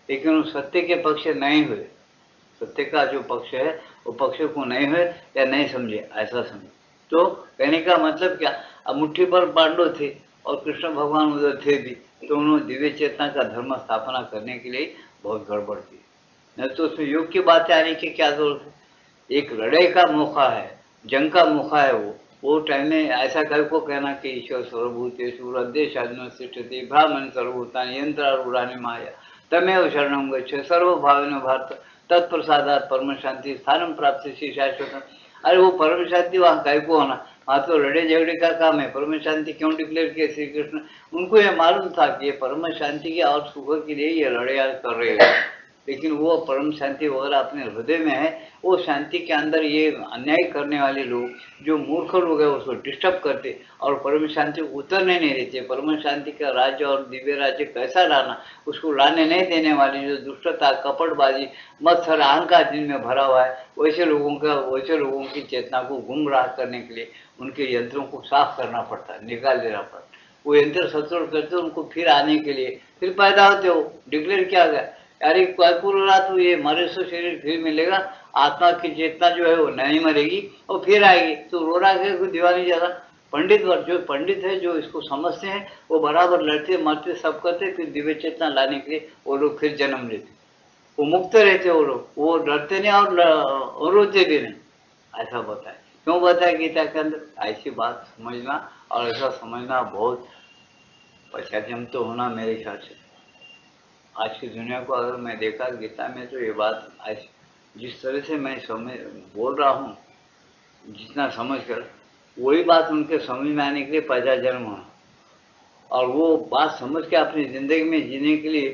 लेकिन वो सत्य के पक्ष नहीं हुए, सत्य का जो पक्ष है वो पक्ष को नहीं हुए या नहीं समझे, ऐसा समझे। तो कहने का मतलब क्या, अब मुट्ठी पर पांडव थे और कृष्ण भगवान उधर थे भी, तो उन्होंने दिव्य चेतना का धर्म स्थापना करने के लिए बहुत गड़बड़ की, नहीं तो उसमें योग की बातें आने की क्या जरूरत है। एक लड़ाई का मौका है, जंग का मौका है, वो टाइम में ऐसा कल को कहना कि ईश्वर सर्वभूतेषु हृदयेषु ब्राह्मण सर्वभूतानि यंत्रारूढ़ानि माया तमेव शरणं गच्छ सर्वभावेन भारत तत्प्रसादात परम शांति स्थानम प्राप्त से शाश्वत। अरे वो परम शांति वहाँ काय को होना, वहाँ तो लड़े झगड़े का काम है। परम शांति क्यों डिक्लेयर किया श्री कृष्ण, उनको ये मालूम था कि ये परम शांति के और सुख के लिए ये लड़ाई कर रहे हैं, लेकिन वो परम शांति वगैरह अपने हृदय में है। वो शांति के अंदर ये अन्याय करने वाले लोग जो मूर्ख लोग हैं उसको डिस्टर्ब करते और परम शांति उतरने नहीं देते। परम शांति का राज्य और दिव्य राज्य कैसा लाना, उसको लाने नहीं देने वाली जो दुष्टता, कपटबाजी, मत्सर, अहंकार जिनमें भरा हुआ है, वैसे लोगों की चेतना को गुमराह करने के लिए उनके यंत्रों को साफ करना पड़ता है, निकाल देना पड़ता है। वो यंत्र सत्सुर करते उनको फिर आने के लिए, फिर पैदा होते हो, डिक्लेयर किया गया अरे क्या बोल रहा तू, ये मरे सो शरीर फिर मिलेगा, आत्मा की चेतना जो है वो नहीं मरेगी और फिर आएगी। तो रो रहा है कोई दीवानी ज्यादा। पंडित वर्ग जो पंडित है जो इसको समझते हैं वो बराबर लड़ते मरते सब करते, फिर दिव्य चेतना लाने के लिए वो लोग फिर जन्म लेते, वो मुक्त रहते, वो लोग वो डरते नहीं और रोते भी नहीं। ऐसा बताए, क्यों बताया गीता के अंदर, ऐसी बात समझना और ऐसा समझना बहुत पश्चात तो होना मेरे ख्याल से। आज की दुनिया को अगर मैं देखा गीता में तो ये बात आज जिस तरह से मैं समझ बोल रहा हूँ, जितना समझ कर वही बात उनके समझ में आने के लिए पैदा जन्म होना, और वो बात समझ के अपनी जिंदगी में जीने के लिए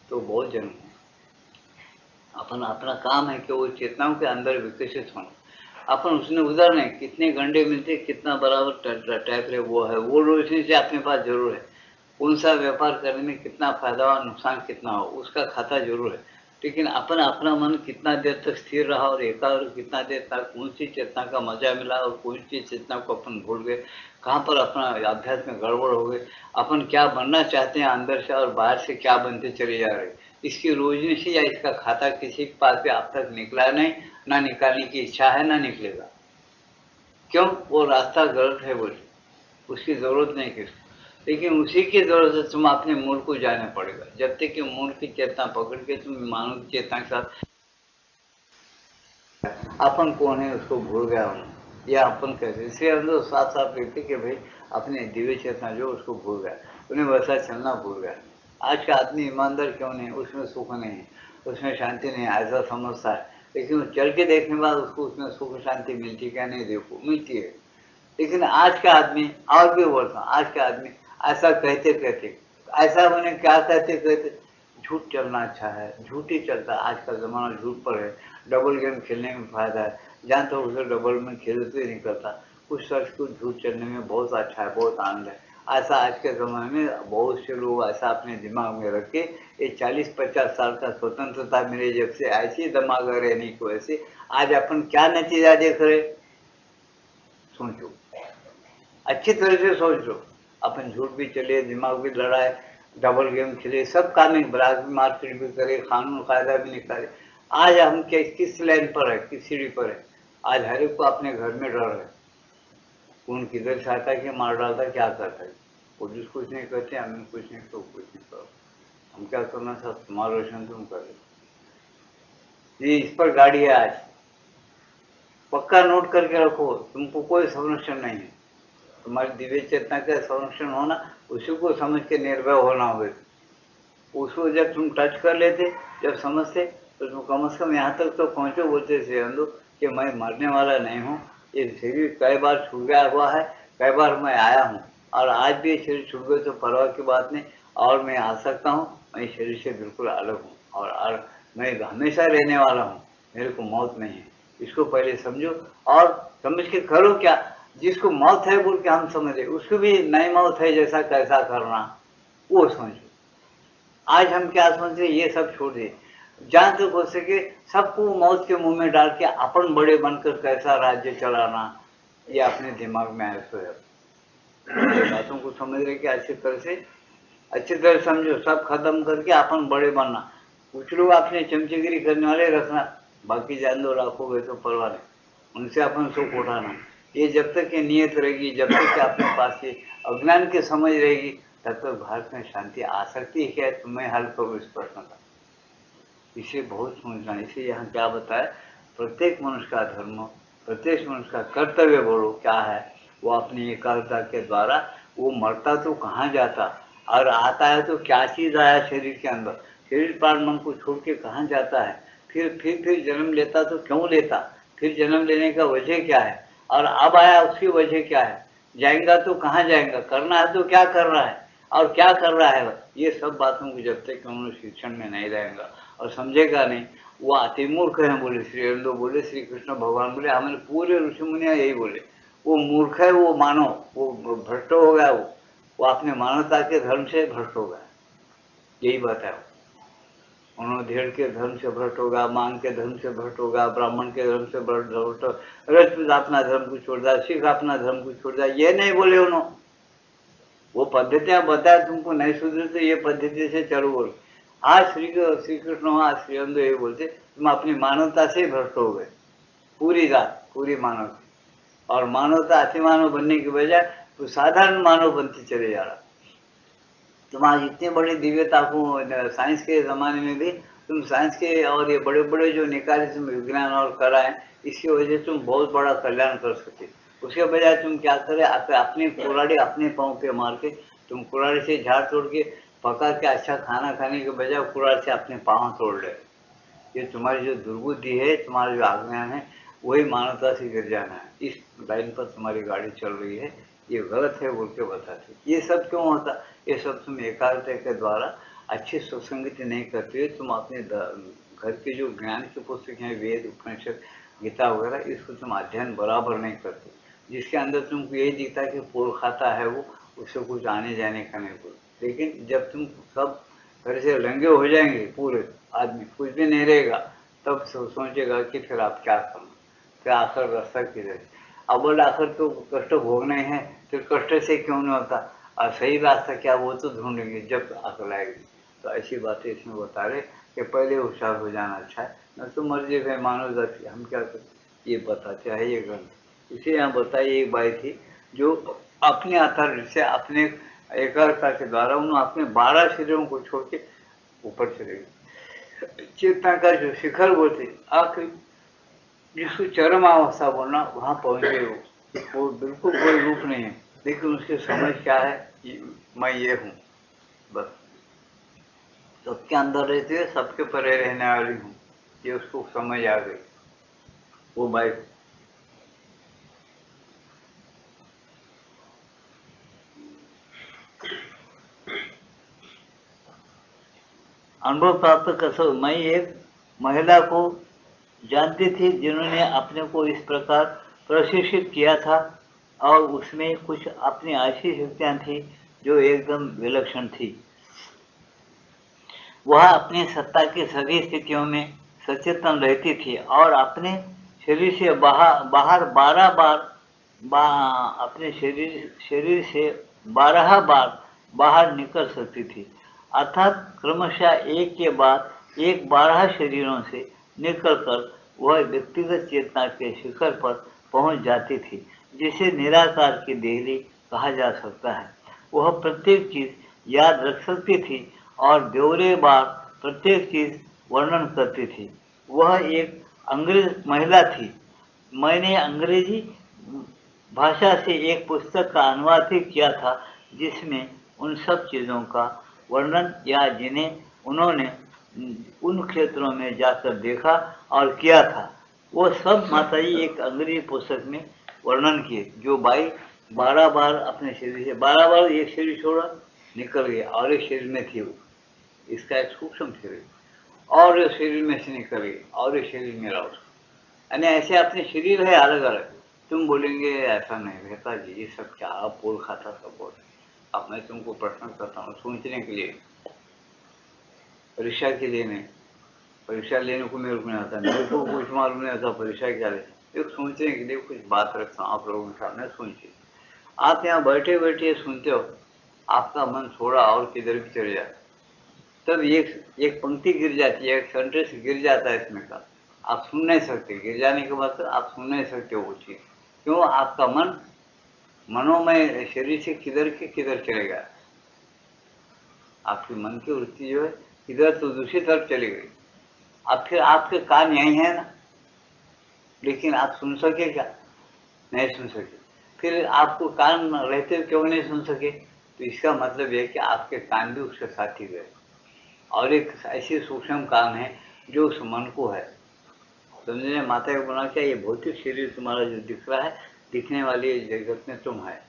तो बहुत जन्म होना। अपन अपना काम है कि वो चेतनाओं के अंदर विकसित होना, अपन उसने उधर नहीं, कितने घंटे मिलते कितना बराबर टाइप रहे वो है, वो रोशनी से अपने पास जरूर है। कौन सा व्यापार करने में कितना फायदा हो नुकसान कितना हो उसका खाता जरूर है, लेकिन अपन अपना मन कितना देर तक स्थिर रहा और एकाग्र कितना देर तक कौन सी चेतना का मजा मिला और कौन सी चेतना को अपन भूल गए, कहाँ पर अपना अभ्यास में गड़बड़ हो गए, अपन क्या बनना चाहते हैं अंदर से और बाहर से क्या बनते चले जा रहे, इसकी रोशनी से या इसका खाता किसी के पास भी अब तक निकला नहीं, ना निकालने की इच्छा है ना निकलेगा। क्यों? वो रास्ता गलत है बोले, उसकी जरूरत नहीं किसको, लेकिन उसी की जरूरत है तुम अपने मूल को जाने पड़ेगा। जब तक कि मूल की चेतना पकड़ के तुम मानव की चेतना के साथ अपन कौन है उसको भूल गया हूँ, या अपन कैसे, इसलिए हम लोग साथ साथ लिखते कि भाई अपने दिव्य चेतना जो उसको भूल गया, उन्हें वैसा चलना भूल गया। आज का आदमी ईमानदार क्यों नहीं, उसमें सुख नहीं है, उसमें शांति नहीं है, ऐसा समझता है, लेकिन चल के देखने के बाद उसको उसमें सुख शांति मिलती क्या, नहीं, देखो मिलती है। लेकिन आज का आदमी, और भी बोलता हूँ, आज का आदमी ऐसा कहते कहते, ऐसा मैंने क्या कहते कहते झूठ चलना अच्छा है, झूठ ही चलता है। आज का जमाना झूठ पर है, डबल गेम खेलने में फायदा है, जहाँ तो उसे डबल में खेले तो ही नहीं करता, कुछ शख्स को झूठ चलने में बहुत अच्छा है, बहुत आनंद है। ऐसा आज के ज़माने में बहुत से लोग ऐसा अपने दिमाग में रख के ये 40-50 साल का स्वतंत्रता मिले जब से ऐसी दिमाग रहने की वजह से आज अपन क्या नतीजा देख रहे, सोचो, अच्छी तरह से सोच लो। अपन झूठ भी चले, दिमाग भी लड़ाए, डबल गेम खेले, सब काम में ब्लैक मार्केट भी करे, कानून कायदा भी निकाले। आज हम क्या किस लाइन पर है, किस सीढ़ी पर है? आज हर एक को अपने घर में डर है, कौन किधर से आता है कि मार डालता है, क्या करता है। पुलिस कुछ नहीं करते, हमें कुछ नहीं, तो कुछ नहीं करो, हम क्या करना, सब तुम्हारा रोशन तुम कर। ये इस पर गाड़ी है आज, पक्का नोट करके रखो, तुमको कोई संरक्षण नहीं है। तुम्हारी दिव्य चेतना का संरक्षण होना, उसी को समझ के निर्भय होना होगा। उसको जब तुम टच कर लेते, जब समझते, तो तुम कम से कम यहाँ तक तो पहुँचो, बोलते थे अंदो कि मैं मरने वाला नहीं हूँ, ये शरीर कई बार छूट गया हुआ है, कई बार मैं आया हूँ, और आज भी ये शरीर छूट गए तो परवाह की बात नहीं, और मैं आ सकता हूँ, मैं शरीर से बिल्कुल अलग हूँ, और मैं हमेशा रहने वाला हूँ, मेरे को मौत नहीं है। इसको पहले समझो और समझ के करो क्या। जिसको मौत है बोल के हम समझे, उसको भी नई मौत है जैसा कैसा करना, वो समझो। आज हम क्या समझ रहे, ये सब छोड़ दिए, जहां तक हो सके सबको मौत के मुंह में डाल के अपन बड़े बनकर कैसा राज्य चलाना, ये अपने दिमाग में आए तो है। बातों को समझ रहे कि अच्छी तरह समझो, सब खत्म करके अपन बड़े बनना। कुछ लोग अपने चमचेगिरी करने वाले रखना, बाकी जान दो रखोगे तो परवाह नहीं, उनसे अपन सुख उठाना। ये जब तक ये नियत रहेगी, जब तक कि अपने पास ये अज्ञान की समझ रहेगी, तब तक भारत में शांति आ सकती है क्या, तुम्हें हल करो इस प्रश्न का। इसे बहुत समझना। इसे यहाँ क्या बताया, प्रत्येक मनुष्य का धर्म, प्रत्येक मनुष्य का कर्तव्य बोलो क्या है, वो अपनी एकाग्रता के द्वारा, वो मरता तो कहाँ जाता और आता है तो क्या चीज आया शरीर के अंदर, शरीर प्राण मन को छोड़ के कहाँ जाता है, फिर जन्म लेता तो क्यों लेता, फिर जन्म लेने का वजह क्या है, और अब आया उसकी वजह क्या है, जाएगा तो कहाँ जाएगा, करना है तो क्या कर रहा है और क्या कर रहा है। ये सब बातों को जब तक उन्होंने शिक्षण में नहीं रहेगा और समझेगा नहीं, वो अति मूर्ख है बोले श्री अरविंदो, बोले श्री कृष्ण भगवान बोले, हमारे पूरे ऋषि मुनिया यही बोले, वो मूर्ख है, वो मानो वो भ्रष्ट हो गया, वो अपने मानवता के धर्म से भ्रष्ट हो गया, यही बात है। उन्होंने धेड़ के धर्म से भ्रष्ट होगा, मांग के धर्म से भ्रष्ट होगा, ब्राह्मण के धर्म से भ्रष्ट, रजपूत अपना धर्म को छोड़ दिया, सिख अपना धर्म को छोड़ दिया, ये नहीं बोले उन्होंने। वो पद्धतियां बताया तुमको नहीं सुधरे तो ये पद्धति से चलो बोल, आज श्री कृष्ण हो, आज श्री अंदो ये बोलते तुम अपनी मानवता से भ्रष्ट हो गए, पूरी जात, पूरी मानवता। और मानवता अति मानव बनने की बजाय तो साधारण मानव बनते चले जा रहा। तुम आज इतने बड़े दिव्यता को साइंस के ज़माने में भी तुम साइंस के और ये बड़े बड़े जो निकाले तुम विज्ञान और कराएं, इसकी वजह से तुम बहुत बड़ा कल्याण कर सकते। उसके बजाय तुम क्या करे, अपने कुराड़ी अपने पाँव पे मार के, तुम कुराड़ी से झाड़ तोड़ के पका के अच्छा खाना खाने के बजाय कुराड़ से अपने पाँव तोड़ ले। ये तुम्हारी जो दुर्बुद्धि है, तुम्हारा जो अज्ञान है, वही मानवता से गिर जाना है। इस लाइन पर तुम्हारी गाड़ी चल रही है, ये गलत है बोल के बताते। ये सब क्यों होता? ये सब तुम एकाग्रता के द्वारा अच्छी सुसंगति नहीं करते हो। तुम अपने घर के जो ज्ञान की पुस्तक हैं, वेद उपनिषद गीता वगैरह, इसको तुम अध्ययन बराबर नहीं करते, जिसके अंदर तुमको यही दिखता है कि पोल खाता है वो, उससे कुछ आने जाने का नहीं कुछ। लेकिन जब तुम सब घर से लंगे हो जाएंगे, पूरे आदमी कुछ भी नहीं रहेगा, तब सोचेगा कि फिर आप क्या करना, फिर आखिर रास्ता किधर। अब बोला आखिर तो कष्ट भोगने हैं, फिर कष्ट से क्यों नहीं होता, और सही रास्ता क्या वो तो ढूंढेंगे जब अकल आएगी। तो ऐसी बातें इसमें बता रहे कि पहले होशियार हो जाना अच्छा है, न तो मर्जी है मानव जाति, हम क्या करते ये बताते हैं ये गलत। इसे यहाँ बताइए, एक बाई थी जो अपने आधार से अपने एकाग्रता के द्वारा उन्होंने अपने 12 शरीरों को छोड़ के ऊपर चले गए। चेतना का जो शिखर बोलते आखिरी, जिसको चरम अवस्था बोलना, वहां पहुंचे वो बिल्कुल कोई रूप नहीं है, लेकिन उसकी समझ क्या है कि मैं ये हूँ बस, सबके अंदर रहते हुए सबके परे रहने वाली हूँ, ये उसको समझ आ गई वो भाई। अनुभव प्राप्त कर सकूं। मैं एक महिला को जानती थी जिन्होंने अपने को इस प्रकार प्रशिक्षित किया था, और उसमें कुछ अपनी ऐसी शक्तियां थी जो एकदम विलक्षण थी। वह अपनी सत्ता की सभी स्थितियों में सचेतन रहती थी और अपने शरीर से बाहर 12 बार अपने शरीर से 12 बार बाहर निकल सकती थी, अर्थात क्रमशः एक के बाद एक 12 शरीरों से निकलकर वह व्यक्तिगत चेतना के शिखर पर पहुंच जाती थी, जिसे निराकार की देहली कहा जा सकता है। वह प्रत्येक चीज याद रख सकती थी और ब्यौरेवार प्रत्येक चीज वर्णन करती थी। वह एक अंग्रेज महिला थी। मैंने अंग्रेजी भाषा से एक पुस्तक का अनुवाद भी किया था, जिसमें उन सब चीज़ों का वर्णन, या जिन्हें उन्होंने उन क्षेत्रों में जाकर देखा और किया था, वो सब माताजी एक अंग्रेजी पुस्तक में वर्णन किए। जो बाई 12 बार अपने शरीर से 12 बार एक शरीर छोड़ा निकल गया और एक शरीर में थी वो, इसका एक सूक्ष्म शरीर, और एक शरीर में से निकल गई और एक शरीर में रहा उसको। यानी ऐसे अपने शरीर है अलग अलग। तुम बोलेंगे ऐसा नहीं रहता जी, ये सब क्या आप पोल खाता सब बोल। अब मैं तुमको प्रश्न करता हूँ सोचने के लिए, परीक्षा के लिए नहीं, परीक्षा लेने को मेरे को नहीं आता, मेरे को कुछ मालूम नहीं आता परीक्षा क्या ले, एक सोचने के लिए कुछ बात रखता हूँ आप लोगों के सामने, सोचिए। आप यहाँ बैठे बैठे सुनते हो, आपका मन थोड़ा और किधर भी चले जाता, तब एक पंक्ति गिर जाती है, एक सेंटेंस गिर जाता है इसमें का, आप सुन नहीं सकते। गिर जाने के बाद आप सुन नहीं सकते वो चीज, क्यों? आपका मन मनोमय शरीर से किधर के किधर चलेगा, आपके मन की वृत्ति जो है किधर तो दूसरी तरफ चली गई। अब फिर आपके कान यही है ना, लेकिन आप सुन सके क्या? नहीं सुन सके। फिर आपको कान रहते हुए क्यों नहीं सुन सके? तो इसका मतलब यह कि आपके कान भी उसके साथ ही गए, और एक ऐसी सूक्ष्म कान है जो उस मन को है। समझने माता को बोलना क्या, ये भौतिक शरीर तुम्हारा जो दिख रहा है, दिखने वाली जगत में तुम है।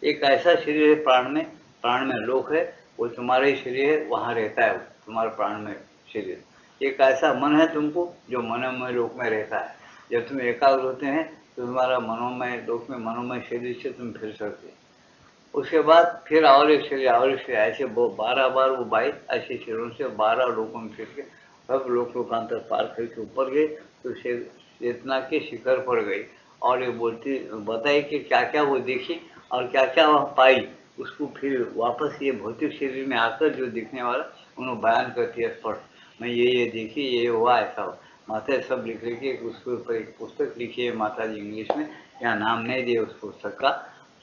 एक ऐसा शरीर है प्राण में लोक है, वो तुम्हारा ही शरीर है, वहाँ रहता है वो तुम्हारा प्राण में शरीर। एक ऐसा मन है तुमको जो मनोमय लोक में रहता है। जब तुम एकाग्र होते हैं तो तुम्हारा मनोमय लोक में मनोमय शरीर से तुम फिर सकते। उसके बाद फिर और एक शरीर और एक शरीर, ऐसे 12 बार वो 22 ऐसे शरीरों से 12 लोगों में फिर के सब लोकांतर पार करके ऊपर गए, तो चेतना के शिखर पर गई। और ये बोलती बताई कि क्या क्या वो देखी और क्या क्या वह पाई, उसको फिर वापस ये भौतिक शरीर में आकर जो दिखने वाला उन्होंने बयान करती है स्पष्ट। मैं ये देखी, ये हुआ, ऐसा हुआ। माता सब लिख के उसके ऊपर एक पुस्तक लिखी है माता जी इंग्लिश में, यहाँ नाम नहीं दिए उस पुस्तक का,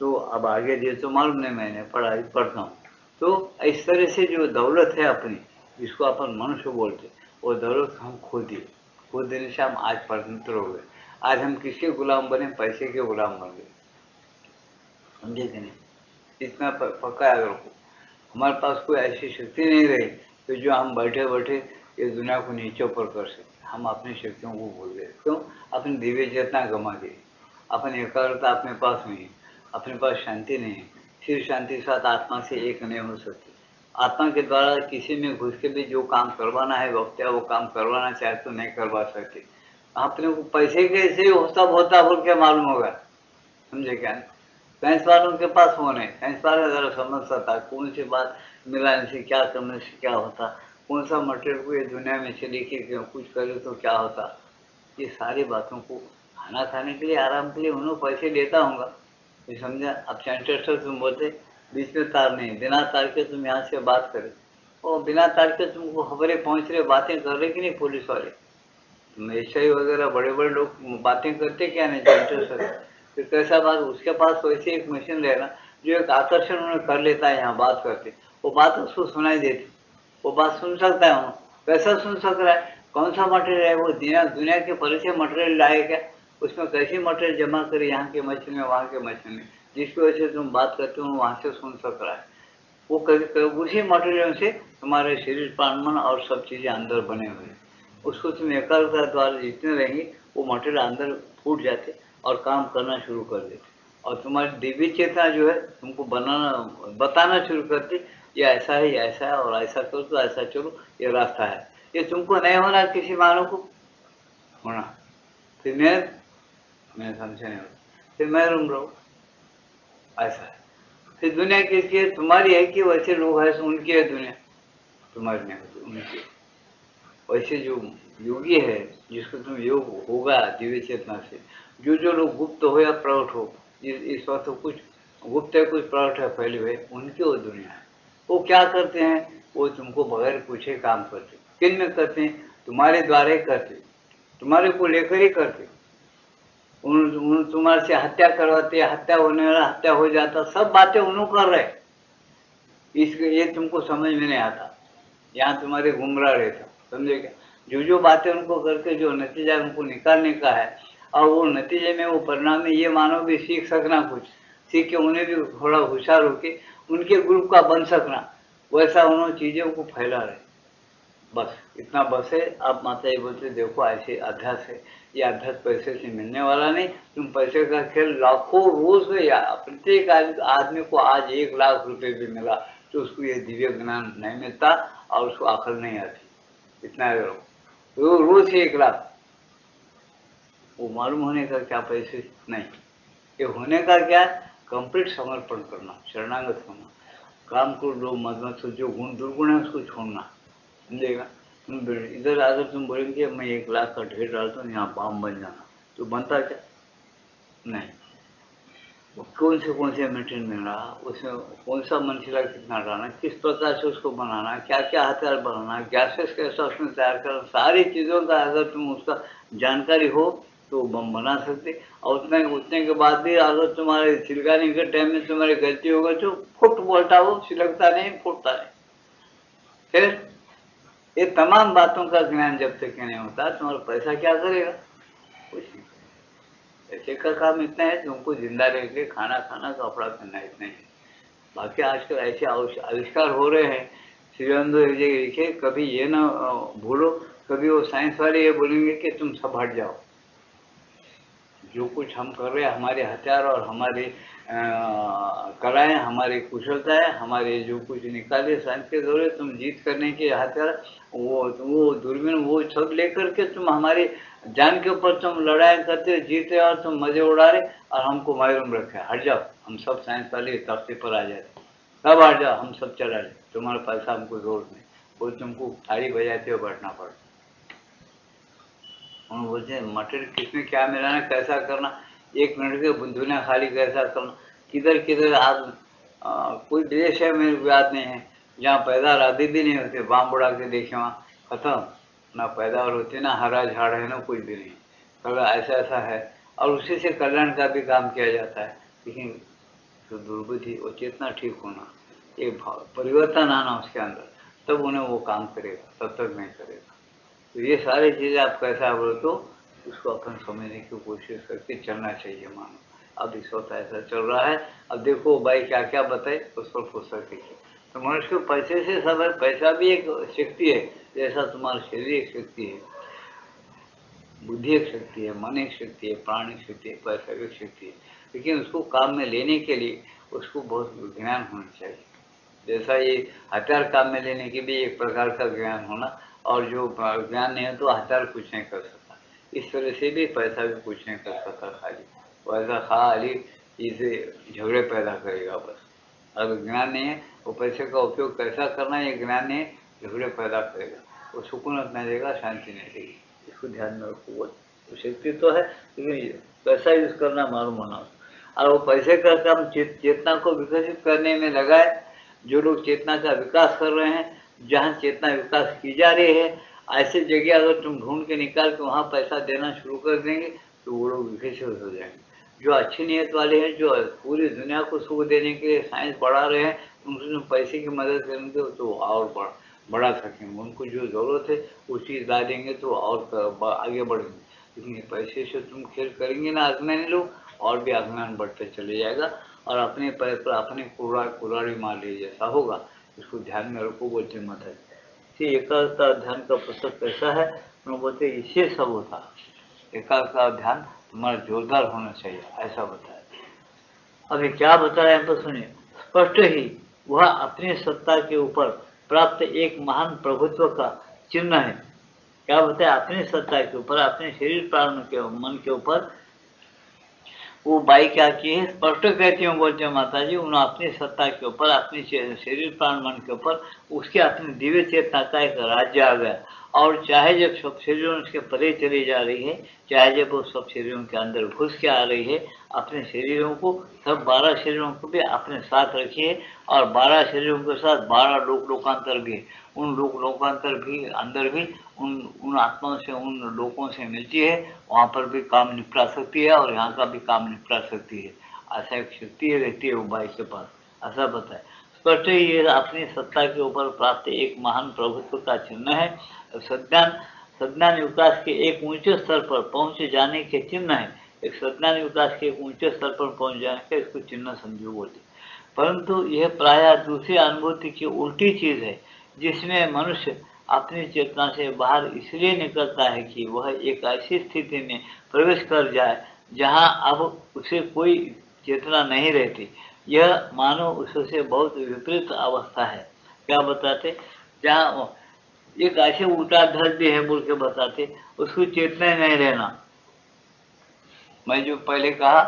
तो अब आगे दिए तो मालूम नहीं, मैंने पढ़ता हूँ। तो इस तरह से जो दौलत है अपनी, जिसको अपन मनुष्य बोलते, वो दौलत हम खो दिए। खो देने से हम आज स्वतंत्र हो गए। आज हम किसके गुलाम बने? पैसे के गुलाम बन गए। समझे कि नहीं? इतना पक्का याद रखो। हमारे पास कोई ऐसी शक्ति नहीं रही कि जो हम बैठे बैठे ये दुनिया को नीचे ऊपर कर सकते। हम अपनी शक्तियों को भूल गए। क्यों? अपनी दिव्य चेतना गंवा दी, अपनी एकाग्रता अपने पास नहीं है, अपने पास शांति नहीं है। फिर शांति के साथ आत्मा से एक नहीं हो सकती। आत्मा के द्वारा किसी में घुस के भी जो काम करवाना है वक्त वो काम करवाना चाहे तो नहीं करवा सकते। अपने को पैसे कैसे होता बोल के मालूम होगा। समझे क्या? साइंस वालों के पास फोन है, साइंस वाले जरा समझ सकता कौन सी बात मिलाने से क्या करने से क्या होता, कौन सा मटेरियल को ये दुनिया में से लेके कुछ करे तो क्या होता। ये सारी बातों को खाना खाने के लिए, आराम के लिए उन्होंने पैसे लेता होगा। ये समझा? अब सेंटर तुम बोलते बीच में तार नहीं, बिना तार के तुम यहाँ से बात करे, और बिना तार के तुमको खबरें पहुँच रहे, बातें कर रहे कि नहीं पुलिस वाले? एसआई वगैरह बड़े बड़े लोग बातें करते क्या नहीं सेंटर से? फिर कैसा बात? उसके पास वैसे एक मशीन रहेगा जो एक आकर्षण उन्हें कर लेता है, यहाँ बात करते, वो बात उसको सुनाई देती, वो बात सुन सकता है। कैसा सुन सक रहा है? कौन सा मटेरियल है वो? दुनिया के परिचय मटेरियल लाए क्या? उसमें कैसी मटेरियल जमा करे यहाँ के मशीन में, वहाँ के मशीन में, जिसकी वजह से तुम बात करते हो वहाँ से सुन सक रहा है। वो उसी मटेरियल से तुम्हारे शरीर, प्राण, मन और सब चीजें अंदर बने हुए हैं। उसको तुम एकाग्रता द्वारा जितने रहेंगे वो मटेरियल अंदर फूट जाते और काम करना शुरू कर देते, और तुम्हारी दिव्य चेतना जो है तुमको बताना शुरू करती, ये ऐसा है, ये ऐसा है, और ऐसा करो तो ऐसा चलो, ये रास्ता है। ये तुमको नहीं होना, किसी मानव को होना। फिर मैं समझे नहीं, फिर मैं रूम रहो, ऐसा है। फिर दुनिया किसकी है? तुम्हारी है कि वैसे लोग हैं उनकी है दुनिया? तुम्हारी नहीं होती, उनकी। वैसे जो योगी है, जिसको तुम योग होगा दिव्य चेतना से, जो लोग गुप्त हो या प्रकट हो, इस वक्त कुछ गुप्त है कुछ प्रकट है फैले हुए, उनकी वो दुनिया है। वो क्या करते हैं? वो तुमको बगैर पूछे काम करते। किन में करते हैं? तुम्हारे द्वारा ही करते, तुम्हारे को लेकर ही करते। तुम्हारे से हत्या करवाते, हत्या होने वाला हत्या हो जाता, सब बातें उन्होंने कर रहे। ये तुमको समझ में नहीं आता, यहाँ तुम्हारे गुमराह रहता। समझे क्या? जो बातें उनको करके जो नतीजा उनको निकालने का है, और वो नतीजे में वो परिणाम में ये मानव भी सीख सकना, कुछ सीख के उन्हें भी थोड़ा होशियार होके उनके ग्रुप का बन सकना, वैसा उन्होंने चीजों को फैला रहे। बस इतना बस है। आप माता जी बोलते देखो ऐसे अध्यास है, ये अध्यास पैसे से मिलने वाला नहीं। तुम पैसे का खेल लाखों रोज में, या प्रत्येक आदमी को आज 1 लाख रुपए भी मिला तो उसको ये दिव्य ज्ञान नहीं मिलता और उसको अकल नहीं आती। इतना रोज 1 लाख, वो मालूम होने का क्या पैसे नहीं। ये होने का क्या? कंप्लीट समर्पण करना, शरणागत होना, काम को लो मत जो गुण दुर्गुण है उसको छोड़ना। समझेगा? तुम इधर अगर तुम बोलेंगे मैं 1 लाख का ढेर डालता हूँ यहाँ बाम बन जाना, तो बनता क्या? नहीं। कौन से मटेरियल मिल रहा, उसमें कौन सा मनशिला कितना डालना, किस प्रकार से उसको बनाना, क्या क्या हथियार बनाना, गैसेस कैसा उसमें तैयार करना, सारी चीज़ों का अगर तुम उसका जानकारी हो तो बम बना सकते। और उतने के बाद भी अगर तुम्हारे छिलकाने के टाइम में तुम्हारी गलती होगा तो फुट बोलता हो, छिलकता नहीं, फुटता नहीं। फिर ये तमाम बातों का ज्ञान जब तक नहीं होता तुम्हारा पैसा क्या करेगा? कुछ नहीं। पैसे का काम इतना है तुमको जिंदा रह के खाना खाना, कपड़ा पहनना, इतना ही। बाकी आजकल ऐसे आविष्कार हो रहे हैं, श्रीअरबिंदो एक जगह लिखे, कभी ये ना भूलो, कभी वो साइंस वाले ये बोलेंगे कि तुम सब हट जाओ। जो कुछ हम कर रहे हैं, हमारे हथियार और हमारे कलाएं, हमारी कुशलता है, हमारे जो कुछ निकाले साइंस के दौरे, तुम जीत करने के हथियार, वो दूरबीन, वो सब लेकर के तुम हमारी जान के ऊपर तुम लड़ाई करते, जीते और तुम मजे उड़ा रहे और हमको मालूम रखे। हट जाओ, हम सब साइंस वाले तख्ते पर आ जाते, सब हट जाओ, हम सब चला रहे, तुम्हारा पैसा हमको जरूरत नहीं। वो तुमको थाली बजाते हुए बैठना पड़ता। हम बोलते हैं मटेरियल किसमें क्या मिलाना, कैसा करना, 1 मिनट के दुनिया खाली कैसा करना, किधर किधर आप कोई देश है मेरे को याद नहीं है जहाँ पैदा राधे भी नहीं होते, बाम बुढ़ा के देखे वहाँ खत्म, ना पैदावार होती ना हरा झाड़ है ना कुछ भी नहीं। तो ऐसा ऐसा है और उसी से कल्याण का भी काम किया जाता है। लेकिन जो दुर्बुद्धि वो चेतना ठीक होना, ये भाव परिवर्तन आना उसके अंदर, तब उन्हें वो काम करेगा, तब तक नहीं करेगा। तो ये सारी चीज़ें आप कैसा बोलो तो उसको अपन समझने की कोशिश करके चलना चाहिए। मानो अब इस वक्त ऐसा चल रहा है, अब देखो भाई क्या क्या बताए उस पर फुर्सत देखिए। तो मनुष्य को पैसे से सब है, पैसा भी एक शक्ति है, जैसा तुम्हारा शरीर एक शक्ति है, बुद्धि एक शक्ति है, मन एक शक्ति है, प्राण एक शक्ति है, पैसा एक शक्ति है। लेकिन उसको काम में लेने के लिए उसको बहुत ज्ञान होना चाहिए। जैसा ये हथियार काम में लेने के भी एक प्रकार का ज्ञान होना, और जो ज्ञान नहीं है तो हथियार कुछ नहीं कर सकता। इस तरह से भी पैसा भी कुछ नहीं कर सकता, खाली पैसा खाली इसे झगड़े पैदा करेगा बस। अगर ज्ञान नहीं है वो पैसे का उपयोग कैसा करना है, ये ज्ञान नहीं है, झगड़े पैदा करेगा, वो सुकून नहीं देगा, शांति नहीं देगी। इसको ध्यान में रखो। वो शक्ति तो है लेकिन पैसा यूज करना मालूम होना, और वो पैसे का काम चेतना को विकसित करने में लगाए। जो लोग चेतना का विकास कर रहे हैं, जहाँ चेतना विकास की जा रही है, ऐसे जगह अगर तुम ढूंढ के निकाल के वहाँ पैसा देना शुरू कर देंगे तो वो लोग विकसित हो जाएंगे। जो अच्छी नीयत वाले हैं, जो पूरी दुनिया को सुख देने के लिए साइंस बढ़ा रहे हैं, उनको पैसे की मदद करेंगे तो और बढ़ा सकेंगे। उनको जो जरूरत है वो चीज़ ला देंगे तो और आगे बढ़ेंगे। लेकिन पैसे से तुम खेल करेंगे ना अज्ञानी लोग, और भी अज्ञान बढ़ते चले जाएगा और अपने पैर पर अपने कुराड़ी मार ली जैसा होगा। इसको ध्यान में रखो बोलते मत है। एकाग्रता ध्यान का पुस्तक कैसा है, उन्होंने बोलते इससे सब होता। एकाग्रता ध्यान तुम्हारा जोरदार होना चाहिए, ऐसा बताया। अभी क्या बताया यहाँ पर सुनिए। स्पष्ट ही वह अपनी सत्ता के ऊपर प्राप्त एक महान प्रभुत्व का चिन्ह है। क्या बताया, अपनी सत्ता के ऊपर, अपने शरीर प्राण के मन के ऊपर वो बाई क्या की है, स्पष्ट कहती हूँ बोलते हैं माता जी, उन्होंने अपनी सत्ता के ऊपर, अपने शरीर प्राण मन के ऊपर उसके अपनी दिव्य चेतना का एक राज्य आ गया। और चाहे जब सब शरीरों उसके परे चली जा रही है, चाहे जब वो सब शरीरों के अंदर घुस के आ रही है, अपने शरीरों को, सब 12 शरीरों को भी अपने साथ रखिए। और 12 शरीरों के साथ 12 लोकांतर भी, उन लोकांतर भी अंदर भी उन आत्माओं से, उन लोगों से मिलती है, वहाँ पर भी काम निपटा सकती है और यहाँ का भी काम निपटा सकती है। ऐसा एक शक्ति रहती है वो बाई के पास, ऐसा बताए। स्पष्ट ही ये अपनी सत्ता के ऊपर प्राप्त एक महान प्रभुत्व का चिन्ह है। सज्ञान विकास के एक ऊंचे स्तर पर पहुंच जाने के चिन्ह है। एक सज्ञान विकास के एक ऊंचे स्तर पर पहुंच जाने का इसको चिन्ह समझो बोलते। परंतु यह प्रायः दूसरी अनुभूति की उल्टी चीज है, जिसमें मनुष्य अपनी चेतना से बाहर इसलिए निकलता है कि वह एक ऐसी स्थिति में प्रवेश कर जाए जहां अब उसे कोई चेतना नहीं रहती। यह मानो उससे बहुत विपरीत अवस्था है। क्या बताते, जहाँ एक ऐसे उल्टा धर्म है बोल के बताते, उसको चेतना नहीं रहना। मैं जो पहले कहा,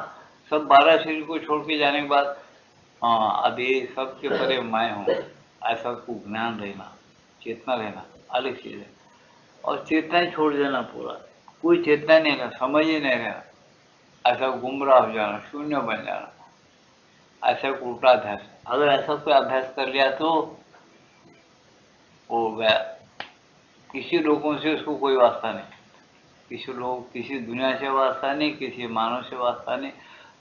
सब 12 शरीर को छोड़ के जाने के बाद, हाँ अभी सबके परे मैं हूँ, ऐसा को ज्ञान रहना, चेतना रहना अलग चीज है। और चेतना ही छोड़ देना पूरा, कोई चेतना नहीं रहना, समझ ही नहीं रहना, ऐसा गुमराह हो जाना, शून्य बन जाना, ऐसा उल्टा अभ्यास। अगर ऐसा कोई अभ्यास कर लिया तो हो गया। किसी लोगों से उसको कोई वास्ता नहीं, किसी दुनिया से वास्ता नहीं, किसी मानव से वास्ता नहीं,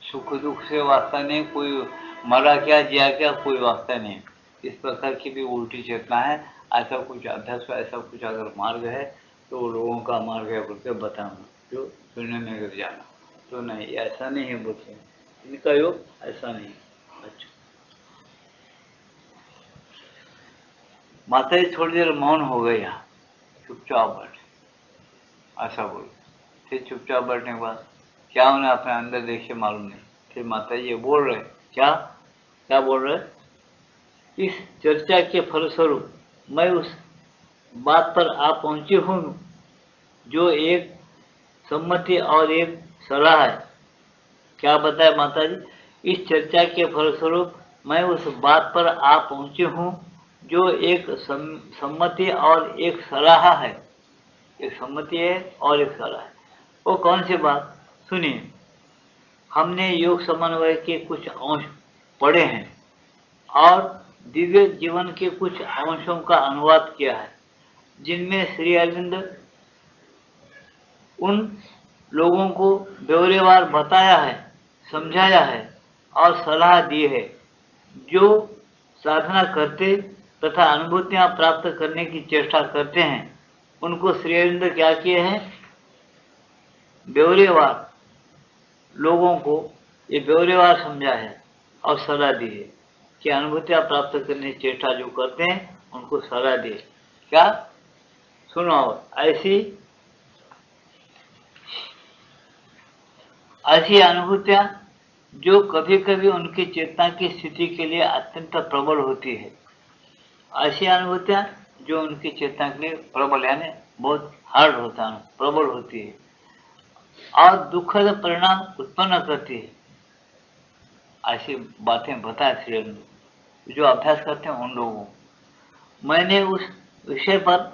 सुख दुख से वास्ता नहीं, कोई मरा क्या जिया क्या कोई वास्ता नहीं। इस प्रकार की भी उल्टी चेतना है। ऐसा कुछ अभ्यास, ऐसा कुछ अगर मार्ग है तो लोगों का मार्ग है बोल के बताना, जो सुनने में गिर जाना तो नहीं, ऐसा नहीं है बोलते इनका योग, ऐसा नहीं। अच्छा माता जी थोड़ी देर मौन हो गई, यहाँ चुपचाप बैठे, ऐसा बोल। फिर चुपचाप बैठने के बाद क्या उन्हें अपने अंदर देखे मालूम नहीं। फिर माता जी ये बोल रहे, क्या क्या बोल रहे, इस चर्चा के फलस्वरूप मैं उस बात पर आ पहुंची हूँ जो एक सम्मति और एक सलाह है। क्या बताए माता जी, इस चर्चा के फलस्वरूप मैं उस बात पर आ पहुंची हूँ जो एक सम्मति और एक सलाह है। एक सम्मति है और एक सलाह है। वो कौन सी बात, सुनिए। हमने योग समन्वय के कुछ अंश पढ़े हैं। और दिव्य जीवन के कुछ अंशों का अनुवाद किया है, जिनमें श्री अरविंद उन लोगों को ब्यौरेवार बताया है, समझाया है और सलाह दी है जो साधना करते तथा अनुभूतियां प्राप्त करने की चेष्टा करते हैं। उनको श्री अरविंद क्या किए हैं, ब्यौरेवार लोगों को ये ब्यौरेवार समझा है और सलाह दी है कि अनुभूतियां प्राप्त करने की चेष्टा जो करते हैं उनको सलाह दी। क्या सुनो, ऐसी अनुभूतियां जो कभी कभी उनकी चेतना की स्थिति के लिए अत्यंत प्रबल होती है। ऐसी अनुभूतियां जो उनकी चेतना के लिए प्रबल यानी बहुत हार्ड होता है, प्रबल होती है और दुखद परिणाम उत्पन्न करती है। ऐसी बातें बताए श्री अरविंद जो अभ्यास करते हैं उन लोगों को। मैंने उस विषय पर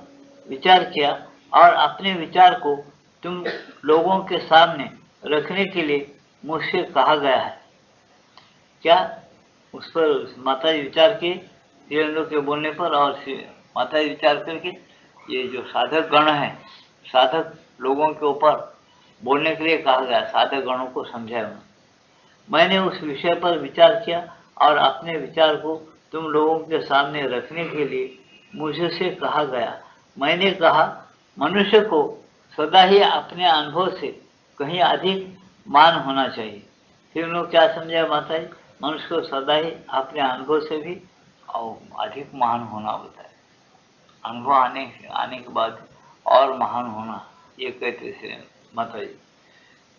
विचार किया और अपने विचार को तुम लोगों के सामने रखने के लिए मुझसे कहा गया है। क्या उस पर माता जी विचार किए श्री अरविंद के बोलने पर, और माता जी विचार करके ये जो साधक गण है, साधक लोगों के ऊपर बोलने के लिए कहा गया, साधक गणों को समझाया। मैंने उस विषय पर विचार किया और अपने विचार को तुम लोगों के सामने रखने के लिए मुझसे कहा गया। मैंने कहा, मनुष्य को सदा ही अपने अनुभव से कहीं अधिक मान होना चाहिए। फिर उन्होंने क्या समझा माता जी, मनुष्य को सदा ही अपने अनुभव से भी अधिक महान होना होता है। अनुभव आने के बाद और महान होना, ये कहते थे माता जी।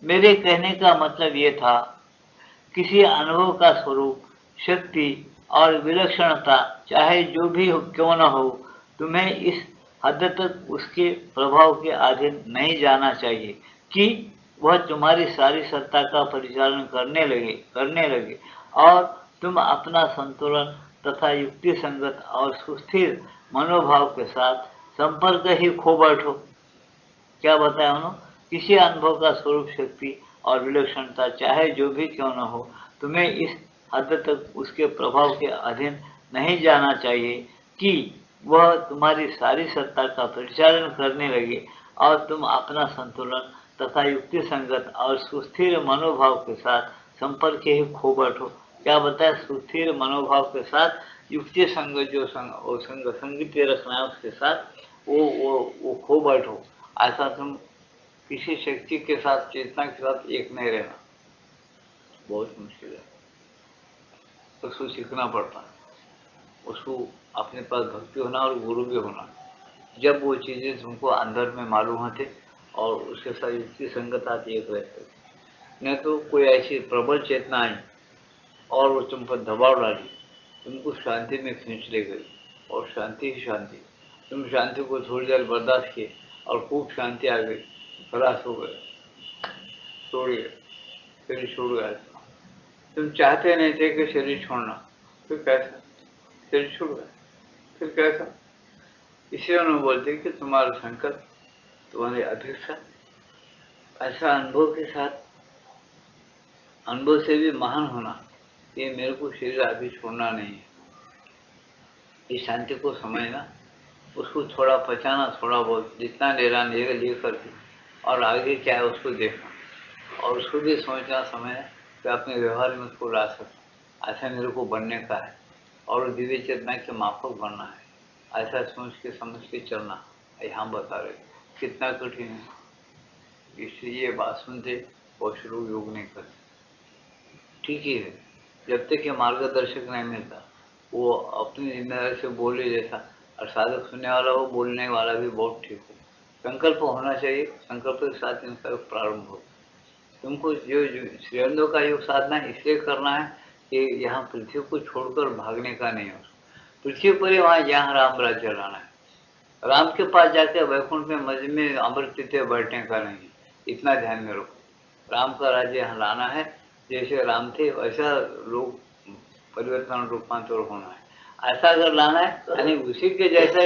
मेरे कहने का मतलब ये था, किसी अनुभव का स्वरूप, शक्ति और विलक्षणता चाहे जो भी क्यों न हो, तुम्हें इस हद तक उसके प्रभाव के अधीन नहीं जाना चाहिए कि वह तुम्हारी सारी सत्ता का परिचालन करने लगे और तुम अपना संतुलन तथा युक्ति संगत और सुस्थिर मनोभाव के साथ संपर्क ही खो बैठो। क्या बताया उन्होंने, किसी अनुभव का स्वरूप, शक्ति और विलक्षणता चाहे जो भी क्यों न हो, तुम्हें इस हद तक उसके प्रभाव के अधीन नहीं जाना चाहिए कि वह तुम्हारी सारी सत्ता का परिचालन करने लगे और तुम अपना संतुलन तथा युक्ति संगत और सुस्थिर मनोभाव के साथ संपर्क ही खो बैठो। क्या बताया, सुस्थिर मनोभाव के साथ युक्ति संगत जो संगति रखना है उसके साथ वो खो बैठो। ऐसा तुम किसी शक्ति के साथ, चेतना के साथ एक नहीं रहना, बहुत मुश्किल है। उसको सीखना पड़ता है, उसको अपने पास भक्ति होना और गुरु भी होना। जब वो चीजें तुमको अंदर में मालूम होते और उसके साथ युक्ति संगत आती एक रहते, नहीं तो कोई ऐसी प्रबल चेतना आई और वो तुम पर दबाव डाली, तुमको शांति में खींच ले गई और शांति ही शांति। तुम शांति को थोड़ी देर बर्दाश्त किए और खूब शांति आ गई, खलास हो गए, छोड़ गए, शरीर छोड़ गया। तुम चाहते नहीं थे कि शरीर छोड़ना, फिर कैसा शरीर छोड़ गया, फिर कैसा। इसलिए उन्होंने बोलते कि तुम्हारा संकल्प, तुम्हारी अभिक्षा ऐसा अनुभव के साथ, अनुभव से भी महान होना, ये मेरे को शरीर अभी छोड़ना नहीं है। इस शांति को समझना, उसको थोड़ा पचाना, थोड़ा बहुत जितना लेना ले करके, और आगे क्या है उसको देखना और उसको भी सोचना, समझना कि अपने व्यवहार में उसको ला सकता, ऐसा मेरे को बनने का है और दिव्य चेतना के माफक बनना है, ऐसा सोच के समझ के चलना। यहाँ बता रहे कितना कठिन है। इसलिए ये बात सुनते बहुत से लोग योग नहीं करते। ठीक ही है, जब तक ये मार्गदर्शक नहीं मिलता, वो अपनी जिम्मेदारी से बोले जैसा, और साधक सुनने वाला हो, बोलने वाला भी बहुत ठीक हो। संकल्प होना चाहिए, संकल्प के साथ इनका प्रारंभ हो। तुमको जो श्री अरविंद का योग साधना इसलिए करना है कि यहाँ पृथ्वी को छोड़कर भागने का नहीं हो। पृथ्वी पर ही वहाँ यहाँ राम राज्य लाना है। राम के पास जाके वैकुंठ में मजे में अमृत बैठने का नहीं, इतना ध्यान में रखो। राम का राज्य यहाँ लाना है, जैसे राम थे वैसा लोग परिवर्तन रूपांतर होना है। ऐसा अगर लाना है यानी उसी के जैसा,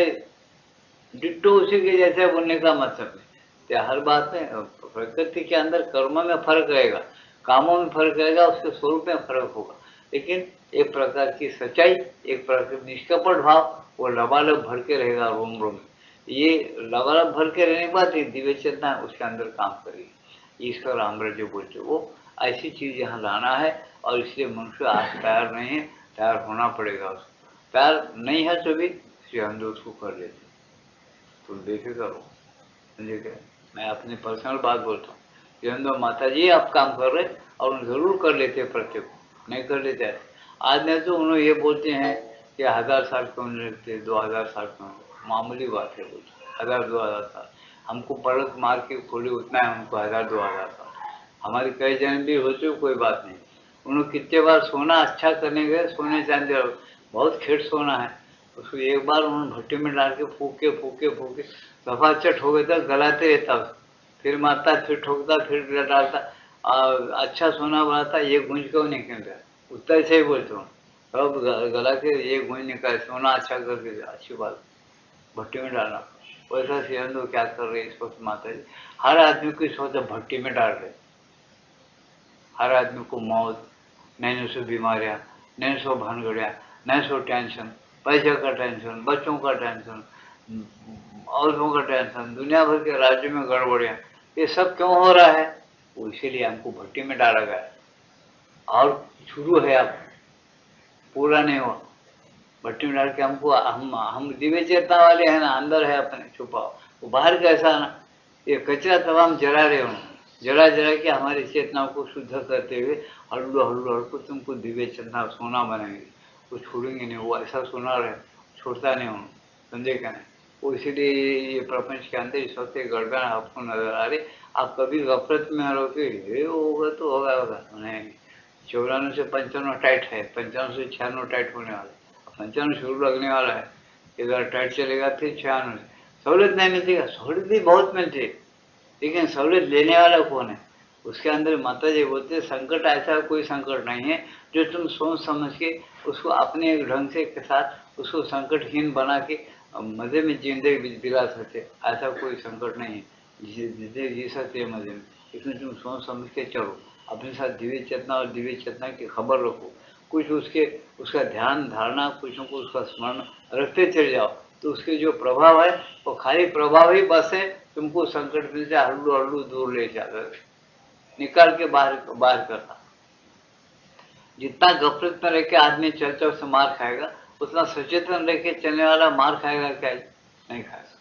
डिट्टो उसी के जैसे बोलने का मतलब है। तो हर बात में प्रकृति के अंदर कर्म में फर्क रहेगा, कामों में फर्क रहेगा, उसके स्वरूप में फर्क होगा, लेकिन एक प्रकार की सच्चाई, एक प्रकार की निष्कपट भाव, वो लबालब भर के रहेगा रोम रोम। ये लबालब भर के रहने के बाद ये दिव्य चेतना उसके अंदर काम करेगी। ईश्वर अमृत जो बोलते वो ऐसी चीज यहाँ लाना है, और इसलिए मनुष्य आज तैयार नहीं है, तैयार होना पड़ेगा उसको। तैयार नहीं है तो भी श्री हम उसको कर लेते। तुम देखे करो, समझे क्या? मैं अपनी पर्सनल बात बोलता हूँ। जो माता जी आप काम कर रहे और उन्हें जरूर कर लेते, प्रत्येक नहीं कर लेते। आज नहीं तो उन्होंने ये बोलते हैं कि 1000 साल क्यों नहीं रखते, 2000 साल क्यों, मामूली बात है बोलते 1000-2000 साल। हमको पलक मार के खोले उतना है, उनको 1000-2000 साल। हमारी कई जन्म भी हो चुके, कोई बात नहीं। उन्होंने कितने बार सोना अच्छा करने गए, सोने चांदी बहुत खेट सोना है, उसको एक बार उन्होंने भट्टी में डाल के फूके फूके फूके दफा चट हो गया था, गलाते रहता, फिर मारता, फिर ठोकता, फिर डालता, अच्छा सोना बनाता, ये गूंज क्यों नहीं निकलता, उतना से ही बोलता हूँ। अब गला के ये गूंज निकाल, सोना अच्छा करके, अच्छी बात, भट्टी में डालना। वैसा सिरंदो क्या कर रहे इस वक्त माता जी, हर आदमी को इस वक्त भट्टी में डाल रहे। हर आदमी को मौत, नहीं सौ बीमारियां, नहीं सौ भानगड़ियाँ, नहीं सौ टेंशन, पैसे का टेंशन, बच्चों का टेंशन, औरतों का टेंशन, दुनिया भर के राज्यों में गड़बड़ियाँ, ये सब क्यों हो रहा है? वो इसीलिए हमको भट्टी में डाला गया है। और शुरू है, अब पूरा नहीं हुआ। भट्टी में डाल के हमको, हम दिव्य चेतना वाले हैं ना, अंदर है अपने छुपा, वो बाहर कैसा ना, ये कचरा तमाम जला रहे हो, जला जला के हमारी चेतनाओं को शुद्ध करते हुए हल्लू हल्लू हल्लू तुमको दिव्य चेतना सोना बनाएंगे, वो छोड़ेंगे नहीं, वो ऐसा सोना रहे, छोड़ता नहीं हूँ, समझे क्या नहीं? वो इसीलिए ये प्रपंच के अंदर इस वक्त गड़बड़ आपको नजर आ रही। आप कभी गफलत में रहो कि ये होगा तो होगा होगा, नहीं, 94 से 95 टाइट है, 95 से 96 टाइट होने वाला, 95 शुरू लगने वाला है, इधर टाइट चलेगा, फिर 96। सहूलियत नहीं मिलती, सहूलियत भी बहुत मिलती है, लेकिन सहूलियत लेने वाला कौन है? उसके अंदर माता जी बोलते संकट ऐसा कोई संकट नहीं है जो तुम सोच समझ के उसको अपने ढंग से के साथ उसको संकटहीन बना के मजे में जिंदगी दिला सकते, ऐसा कोई संकट नहीं है जिसे जिसे जी सकते हैं मजे में। लेकिन तुम सोच समझ के चलो, अपने साथ दिव्य चेतना और दिव्य चेतना की खबर रखो, कुछ उसके उसका ध्यान धारणा, कुछ को उसका स्मरण रखते चले जाओ, तो उसके जो प्रभाव है वो खाली प्रभाव ही बस है, तुमको संकट में से हल्लू हल्लू दूर ले जाकर निकाल के बाहर बाहर करता। जितना गफलत में रह के आदमी चलता उससे मार खाएगा, उतना सचेतन रह के चलने वाला मार खाएगा क्या? नहीं खाएगा।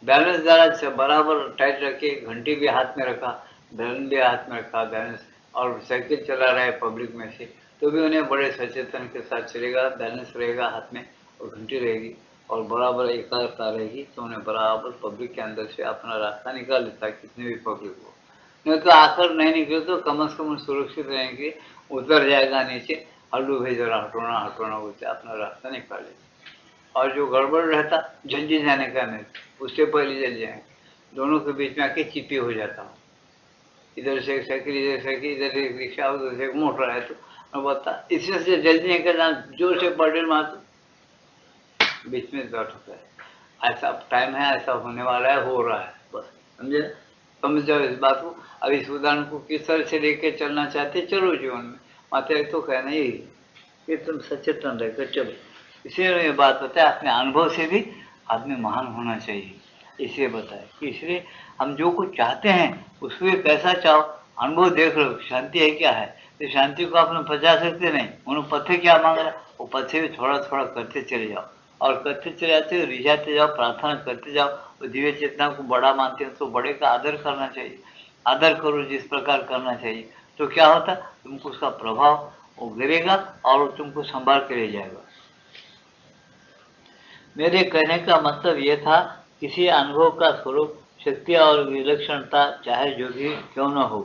बैलेंस जरा बराबर टाइट रखे, घंटी भी हाथ में रखा, बैलेंस भी हाथ में रखा, बैलेंस, और साइकिल चला रहा है पब्लिक में से, तो भी उन्हें बड़े सचेतन के साथ चलेगा, बैलेंस रहेगा हाथ में और घंटी रहेगी और बराबर एकाग्रता रहेगी, तो उन्हें बराबर पब्लिक के अंदर से अपना रास्ता निकाल लेता है, कितने भी पब्लिक हो। नहीं तो आकर नहीं निकले तो कम से कम सुरक्षित रहेंगे, उतर जाएगा नीचे, हल्लू भाई जरा हटोना हटोना बोलते अपना रास्ता निकाले। और जो गड़बड़ रहता झंझी जाने का नहीं, उससे पहले जल जाएंगे, दोनों के बीच में आके चिपी हो जाता हूँ। इधर से एक साइकिल, इधर साइकिल, इधर एक रिक्शा, उधर से एक मोटर है, तो मैं बता इसमें से जल्दी निकल जोर से पड़े मार तो बीच में दर्द होता है। ऐसा टाइम है, ऐसा होने वाला है, हो रहा है, बस समझे, समझ जाओ इस बात को। अब इस उदाहरण को किस तरह से लेके चलना चाहते चलो जीवन में, माता एक तो कहना यही कि तुम सचेतन रहकर चलो। इसीलिए ये बात होता है अपने अनुभव से भी आदमी महान होना चाहिए, इसलिए बताए कि इसलिए हम जो कुछ चाहते हैं उसको कैसा चाहो, अनुभव देख लो, शांति है क्या है, तो शांति को आपने पचा सकते नहीं, उन्होंने पथे क्या मांग रहा, वो पथे भी थोड़ा थोड़ा करते चले जाओ, और करते चले जाते हो, रिझाते जाओ, प्रार्थना करते जाओ, तो दिव्य चेतना को बड़ा मानते हैं तो बड़े का आदर करना चाहिए, आदर करो जिस प्रकार करना चाहिए, तो क्या होता तुमको उसका प्रभाव वो गिरेगा और तुमको संभाल के ले जाएगा। मेरे कहने का मतलब यह था, किसी अनुभव का स्वरूप, शक्ति और विलक्षणता चाहे जो भी क्यों न हो,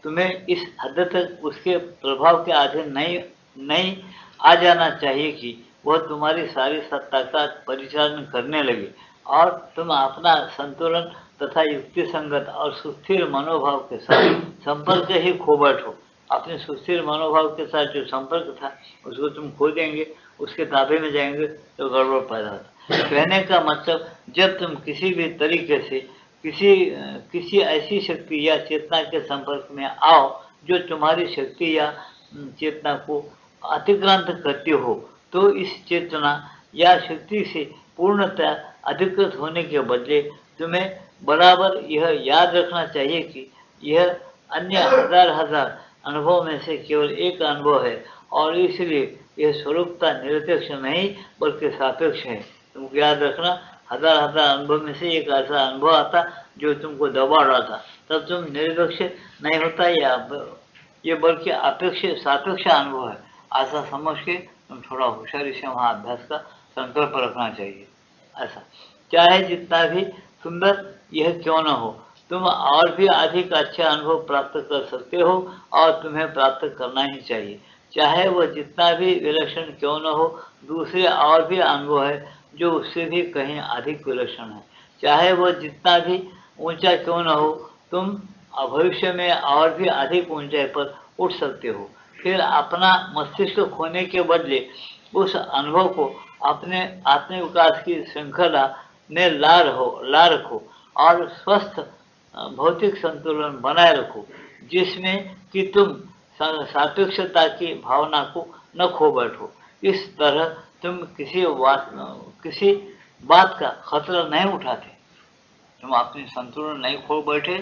तुम्हें इस हद तक उसके प्रभाव के अधीन नहीं आ जाना चाहिए कि वह तुम्हारी सारी सत्ता का परिचालन करने लगे और तुम अपना संतुलन तथा युक्ति संगत और सुस्थिर मनोभाव के साथ संपर्क ही खो बैठो। अपने सुस्थिर मनोभाव के साथ जो संपर्क था उसको तुम खो देंगे, उसके ताबे में जाएंगे तो गड़बड़ पैदा होता। कहने का मतलब, जब तुम किसी भी तरीके से किसी ऐसी शक्ति या चेतना के संपर्क में आओ जो तुम्हारी शक्ति या चेतना को अतिक्रांत करती हो तो इस चेतना या शक्ति से पूर्णतः अधिकृत होने के बदले तुम्हें बराबर यह याद रखना चाहिए कि यह अन्य हजार हजार अनुभव में से केवल एक अनुभव है और इसलिए यह स्वरूपता निरपेक्ष नहीं बल्कि सापेक्ष है। तुमको याद रखना, हजार हजार अनुभव में से एक ऐसा अनुभव आता जो तुमको दबा रहा था, तब तुम निरपेक्ष नहीं होता या ये बल्कि अपेक्ष सापेक्ष अनुभव है, ऐसा समझ के तुम थोड़ा होशियारी से वहाँ अभ्यास का संकल्प रखना चाहिए। ऐसा चाहे जितना भी सुंदर यह क्यों न हो, तुम और भी अधिक अच्छे अनुभव प्राप्त कर सकते हो और तुम्हें प्राप्त करना ही चाहिए। चाहे वह जितना भी विलक्षण क्यों न हो, दूसरे और भी अनुभव है जो उससे भी कहीं अधिक विलक्षण है। चाहे वह जितना भी ऊंचा क्यों न हो, तुम भविष्य में और भी अधिक ऊंचाई पर उठ सकते हो। फिर अपना मस्तिष्क खोने के बदले उस अनुभव को अपने आत्म विकास की श्रृंखला में ला रखो और स्वस्थ भौतिक संतुलन बनाए रखो, जिसमें कि तुम सापेक्षता की भावना को न खो बैठो। इस तरह तुम किसी बात का खतरा नहीं उठाते, तुम अपनी संतुलन नहीं खो बैठे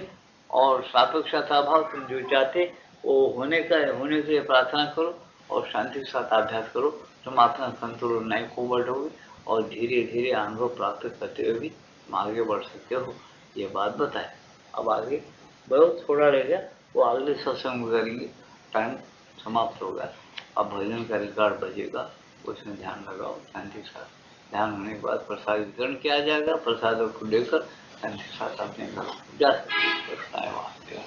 और सापेक्षता भाव तुम जो चाहते वो होने के लिए प्रार्थना करो और शांति के साथ अभ्यास करो। तुम अपना संतुलन नहीं खो बैठोगे और धीरे धीरे अनुभव प्राप्त करते हुए भी तुम आगे बढ़ सकते हो। ये बात बताए। अब आगे बहुत थोड़ा रह गया, वो अगले सत्संग में करेंगे। टाइम समाप्त होगा। अब भजन का रिकॉर्ड बजेगा, उसमें ध्यान लगाओ शांति के साथ। ध्यान होने के बाद प्रसाद वितरण किया जाएगा। प्रसाद को लेकर शांति के साथ अपने घर जा सकते हैं।